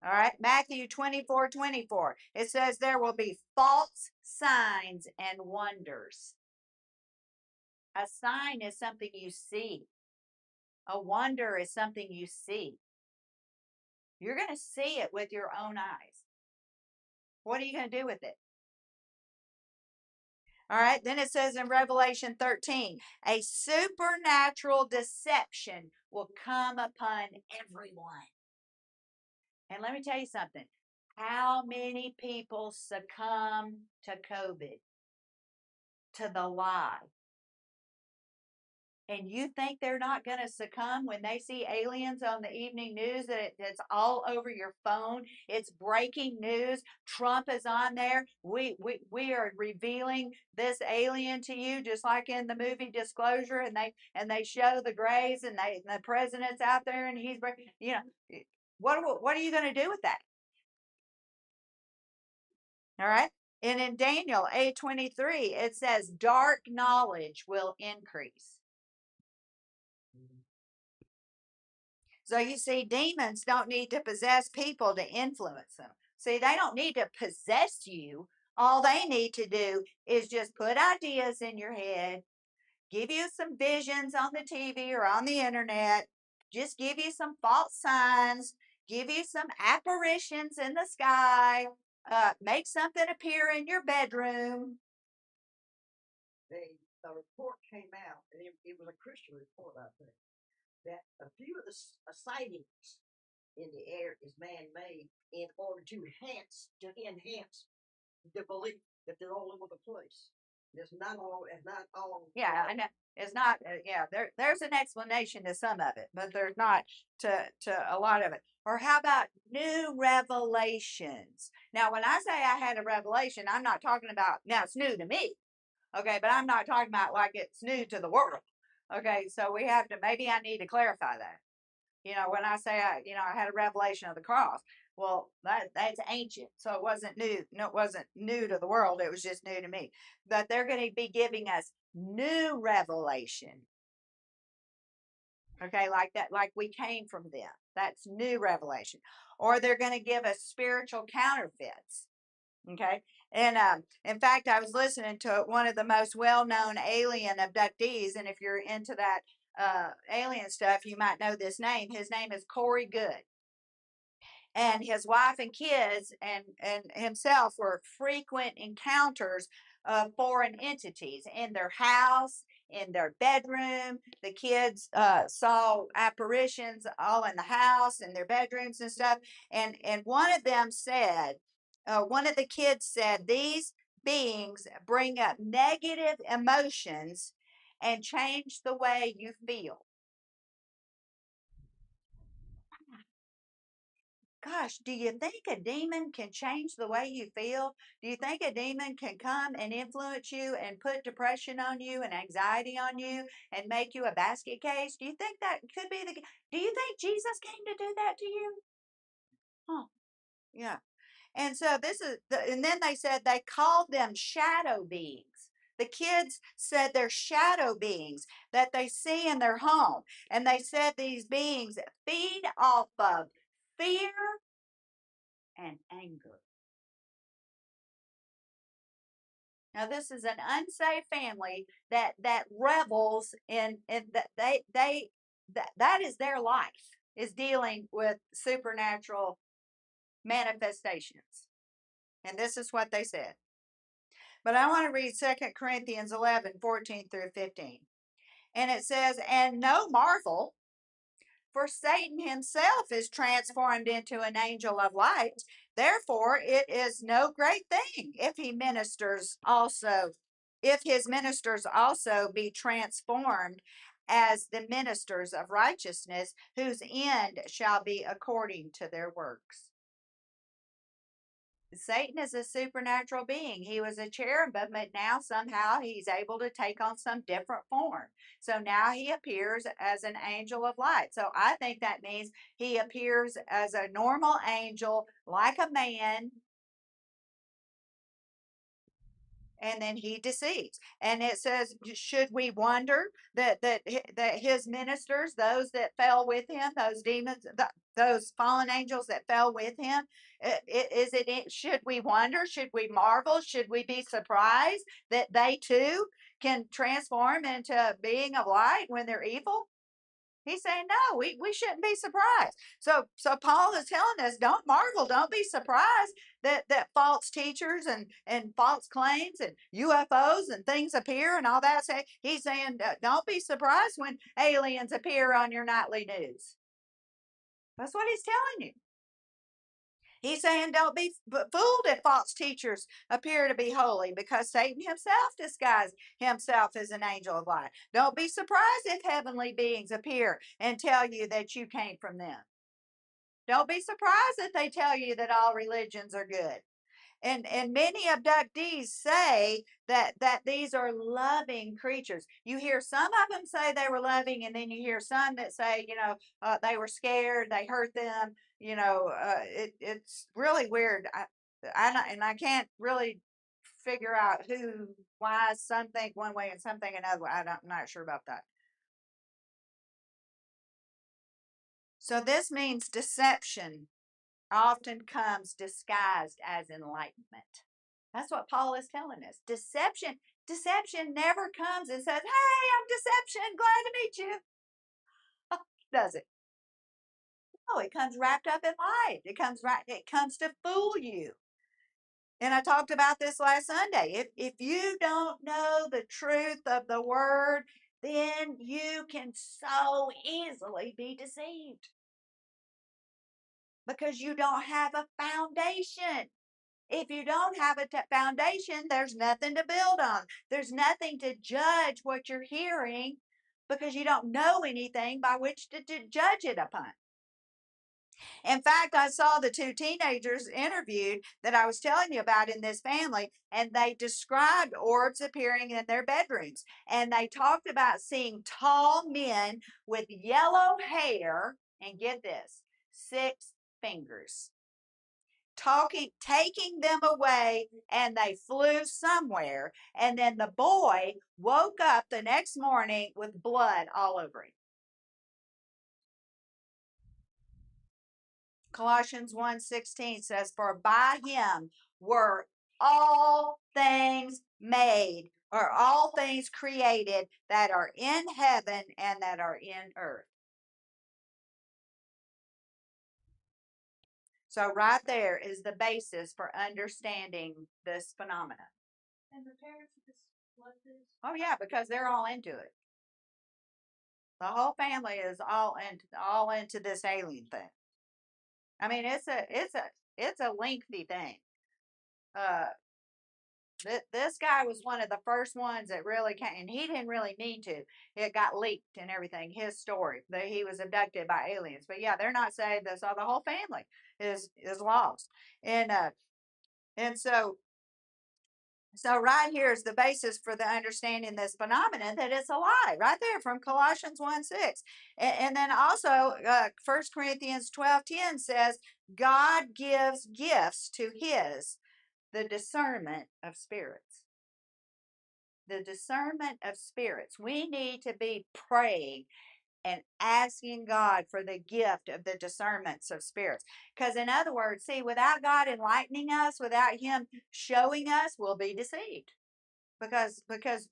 All right, Matthew 24:24. It says there will be false signs and wonders. A sign is something you see. A wonder is something you see. You're going to see it with your own eyes. What are you going to do with it? All right, then it says in Revelation 13, a supernatural deception will come upon everyone. And let me tell you something. How many people succumb to COVID, to the lie? And you think they're not going to succumb when they see aliens on the evening news that's all over your phone? It's breaking news. Trump is on there. We are revealing this alien to you, just like in the movie Disclosure, and they show the grays and the president's out there and he's, you know, what are you going to do with that? All right. And in Daniel 8:23, it says dark knowledge will increase. So you see, demons don't need to possess people to influence them. See, they don't need to possess you. All they need to do is just put ideas in your head, give you some visions on the TV or on the internet, just give you some false signs, give you some apparitions in the sky, make something appear in your bedroom. A report came out, and it was a Christian report, I think, that a few of the sightings in the air is man-made in order to enhance the belief that they're all over the place. It's not all. Yeah, I know. It's not, yeah, there's an explanation to some of it, but there's not to a lot of it. Or how about new revelations? Now, when I say I had a revelation, I'm not talking about, now it's new to me, okay, but I'm not talking about like it's new to the world. Okay, so we have to, maybe I need to clarify that. When I say I had a revelation of the cross, well, that's ancient, so it wasn't new. No, it wasn't new to the world. It was just new to me. But they're going to be giving us new revelation. Okay, like that, like we came from them. That's new revelation. Or they're going to give us spiritual counterfeits. Okay, and in fact, I was listening to one of the most well-known alien abductees, and if you're into that alien stuff, you might know this name. His name is Corey Good, and his wife and kids and himself were frequent encounters of foreign entities in their house, in their bedroom. The kids saw apparitions all in the house, in their bedrooms and stuff. And one of them said, one of the kids said, these beings bring up negative emotions and change the way you feel. Gosh, do you think a demon can change the way you feel? Do you think a demon can come and influence you and put depression on you and anxiety on you and make you a basket case? Do you think that could be do you think Jesus came to do that to you? Huh. Yeah. And so and then they said they called them shadow beings. The kids said they're shadow beings that they see in their home. And they said these beings feed off of fear and anger. Now, this is an unsafe family that revels in that that is their life, is dealing with supernatural manifestations. And this is what they said. But I want to read 2 Corinthians 11:14 through 15. And it says, and no marvel, for Satan himself is transformed into an angel of light. Therefore, it is no great thing if his ministers also be transformed as the ministers of righteousness, whose end shall be according to their works. Satan is a supernatural being. He was a cherubim, but now somehow he's able to take on some different form. So now he appears as an angel of light. So I think that means he appears as a normal angel, like a man, and then he deceives. And it says, should we wonder that his ministers, those that fell with him, those demons, those fallen angels that fell with him, should we wonder, should we marvel, should we be surprised that they too can transform into a being of light when they're evil? He's saying, no, we shouldn't be surprised. So Paul is telling us, don't marvel, don't be surprised that false teachers and false claims and UFOs and things appear and all that. He's saying, don't be surprised when aliens appear on your nightly news. That's what he's telling you. He's saying, don't be fooled if false teachers appear to be holy, because Satan himself disguised himself as an angel of light. Don't be surprised if heavenly beings appear and tell you that you came from them. Don't be surprised if they tell you that all religions are good. And many abductees say that these are loving creatures. You hear some of them say they were loving, and then you hear some that say, they were scared, they hurt them. It's really weird. I can't really figure out why some think one way and some think another way. I'm not sure about that. So this means deception often comes disguised as enlightenment. That's what Paul is telling us. Deception Deception never comes and says, "Hey, I'm Deception. Glad to meet you." Does it? No, it comes wrapped up in light. It comes to fool you. And I talked about this last Sunday. If you don't know the truth of the word, then you can so easily be deceived because you don't have a foundation. If you don't have a foundation, there's nothing to build on. There's nothing to judge what you're hearing because you don't know anything by which to judge it upon. In fact, I saw the two teenagers interviewed that I was telling you about in this family, and they described orbs appearing in their bedrooms. And they talked about seeing tall men with yellow hair, and get this, 6 fingers. Taking them away, and they flew somewhere. And then the boy woke up the next morning with blood all over him. Colossians 1:16 says, "For by him were all things made," or all things created, that are in heaven and that are in earth. So right there is the basis for understanding this phenomenon. And the parents of this blood this. Oh yeah, because they're all into it. The whole family is all into this alien thing. I mean, it's a lengthy thing. This guy was one of the first ones that really came, and he didn't really mean to. It got leaked and everything. His story that he was abducted by aliens. But yeah, they're not saying this. So the whole family is lost, and so right here is the basis for the understanding this phenomenon, that it's a lie, right there from Colossians 1:6. And then also 1 Corinthians 12:10 says, God gives gifts to the discernment of spirits. The discernment of spirits. We need to be praying and asking God for the gift of the discernments of spirits. Because in other words, see, without God enlightening us, without him showing us, we'll be deceived. Because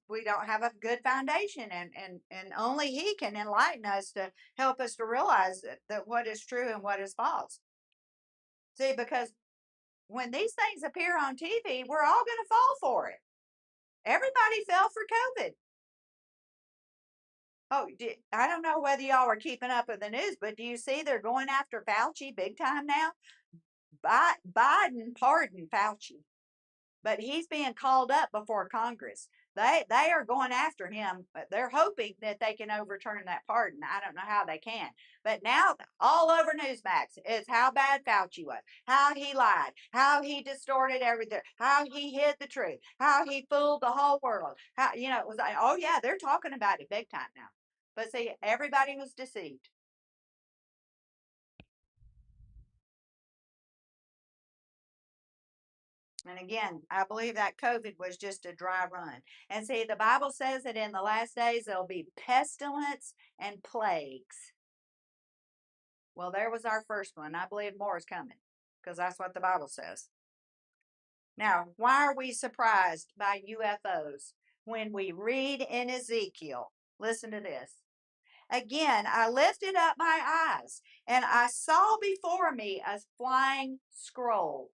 we don't have a good foundation, and only he can enlighten us to help us to realize that what is true and what is false. See, because when these things appear on TV, we're all going to fall for it. Everybody fell for COVID. Oh, I don't know whether y'all are keeping up with the news, but do you see they're going after Fauci big time now? Biden pardoned Fauci, but he's being called up before Congress. They are going after him, but they're hoping that they can overturn that pardon. I don't know how they can. But now all over Newsmax is how bad Fauci was, how he lied, how he distorted everything, how he hid the truth, how he fooled the whole world. How, it was like, oh yeah, they're talking about it big time now. But see, everybody was deceived. And again, I believe that COVID was just a dry run. And see, the Bible says that in the last days there'll be pestilence and plagues. Well, there was our first one. I believe more is coming because that's what the Bible says. Now, why are we surprised by UFOs when we read in Ezekiel? Listen to this. Again, I lifted up my eyes, and I saw before me a flying scroll.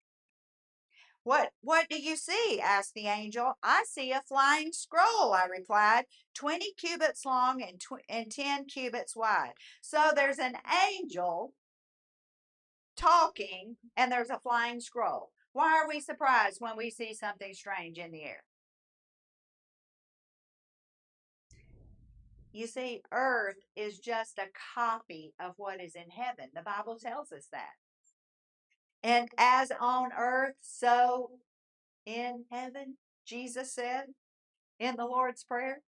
What do you see? Asked the angel. I see a flying scroll, I replied, 20 cubits long and 10 cubits wide. So there's an angel talking, and there's a flying scroll. Why are we surprised when we see something strange in the air? You see, earth is just a copy of what is in heaven. The Bible tells us that. And as on earth, so in heaven, Jesus said in the Lord's Prayer.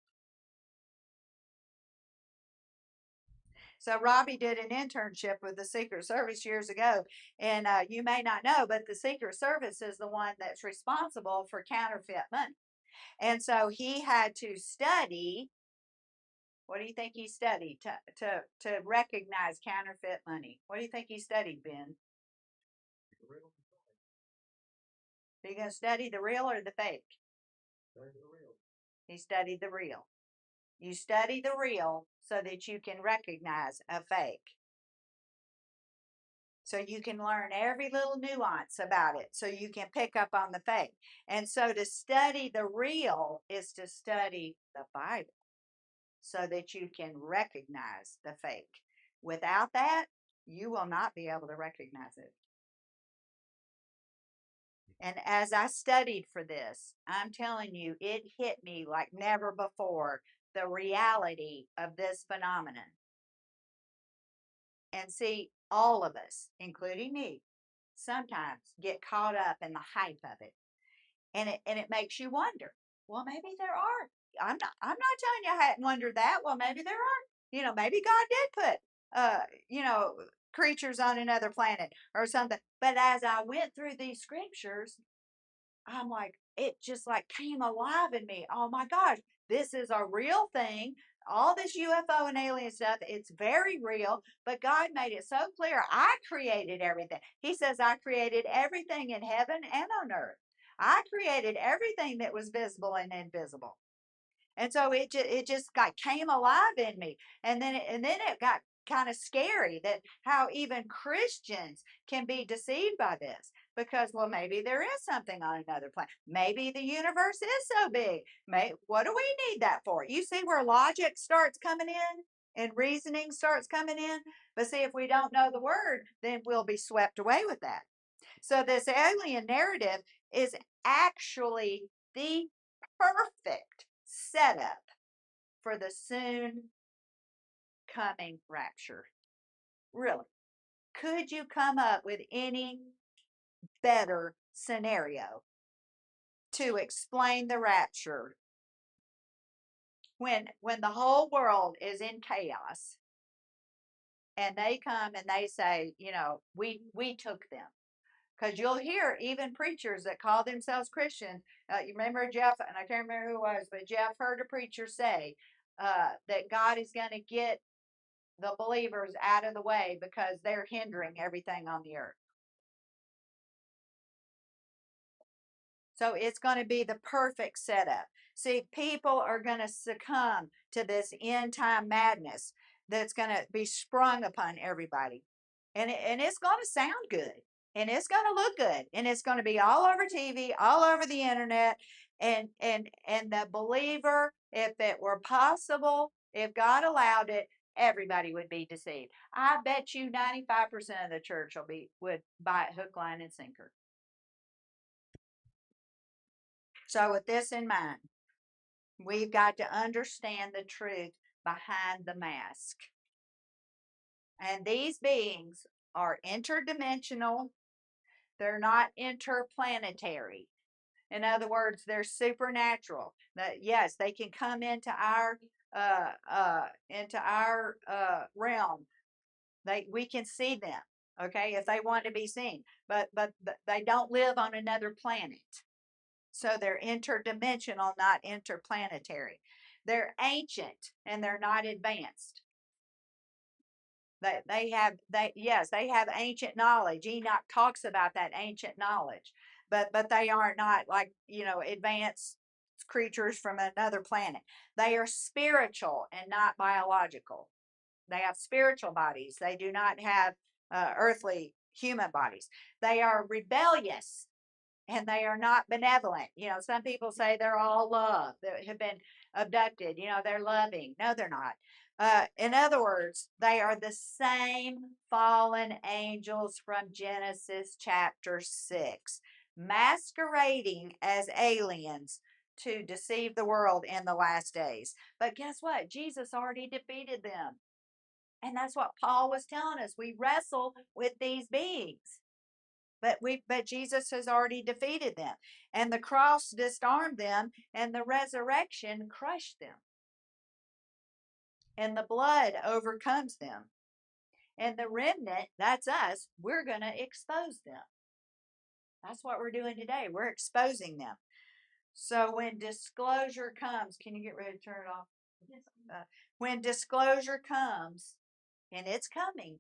So Robbie did an internship with the Secret Service years ago, and you may not know, but the Secret Service is the one that's responsible for counterfeit money. And so he had to study. What do you think he studied to recognize counterfeit money? What do you think he studied, Ben? Are you going to study the real or the fake? He studied the real. You study the real so that you can recognize a fake. So you can learn every little nuance about it so you can pick up on the fake. And so to study the real is to study the Bible so that you can recognize the fake. Without that, you will not be able to recognize it. And as I studied for this, I'm telling you, it hit me like never before, the reality of this phenomenon. And see, all of us, including me, sometimes get caught up in the hype of it. And it makes you wonder, well, maybe there are. I'm not telling you I hadn't wondered that. Well, maybe there are. Maybe God did put creatures on another planet or something. But as I went through these scriptures, I'm like, it just like came alive in me. Oh my gosh, this is a real thing. All this UFO and alien stuff, it's very real, but God made it so clear. I created everything. He says, I created everything in heaven and on earth. I created everything that was visible and invisible. And so it just came alive in me. And then it got kind of scary that how even Christians can be deceived by this, because well, maybe there is something on another planet. Maybe the universe is so big. What do we need that for? You see where logic starts coming in and reasoning starts coming in. But see, if we don't know the word, then we'll be swept away with that. So this alien narrative is actually the perfect setup for the soon coming rapture. Really. Could you come up with any better scenario to explain the rapture when the whole world is in chaos and they come and they say, we took them? Because you'll hear even preachers that call themselves Christians. You remember Jeff, and I can't remember who it was, but Jeff heard a preacher say that God is going to get the believers out of the way because they're hindering everything on the earth. So it's going to be the perfect setup. See, people are going to succumb to this end time madness that's going to be sprung upon everybody. And it's going to sound good. And it's going to look good. And it's going to be all over TV, all over the internet. And the believer, if it were possible, if God allowed it, everybody would be deceived. I bet you 95% of the church would buy it hook, line, and sinker. So with this in mind, we've got to understand the truth behind the mask. And these beings are interdimensional. They're not interplanetary. In other words, they're supernatural. Yes, they can come into our realm. We can see them, okay, if they want to be seen. But they don't live on another planet. So they're interdimensional, not interplanetary. They're ancient and they're not advanced. They have ancient knowledge. Enoch talks about that ancient knowledge, but they are not like advanced creatures from another planet. They are spiritual and not biological. They have spiritual bodies. They do not have earthly human bodies. They are rebellious and they are not benevolent. Some people say they're all love that have been abducted. They're loving. No, they're not. In other words, they are the same fallen angels from Genesis chapter 6, masquerading as aliens to deceive the world in the last days. But guess what? Jesus already defeated them. And that's what Paul was telling us. We wrestle with these beings. But Jesus has already defeated them. And the cross disarmed them, and the resurrection crushed them. And the blood overcomes them. And the remnant, that's us, we're going to expose them. That's what we're doing today. We're exposing them. So when disclosure comes, can you get ready to turn it off? When disclosure comes, and it's coming,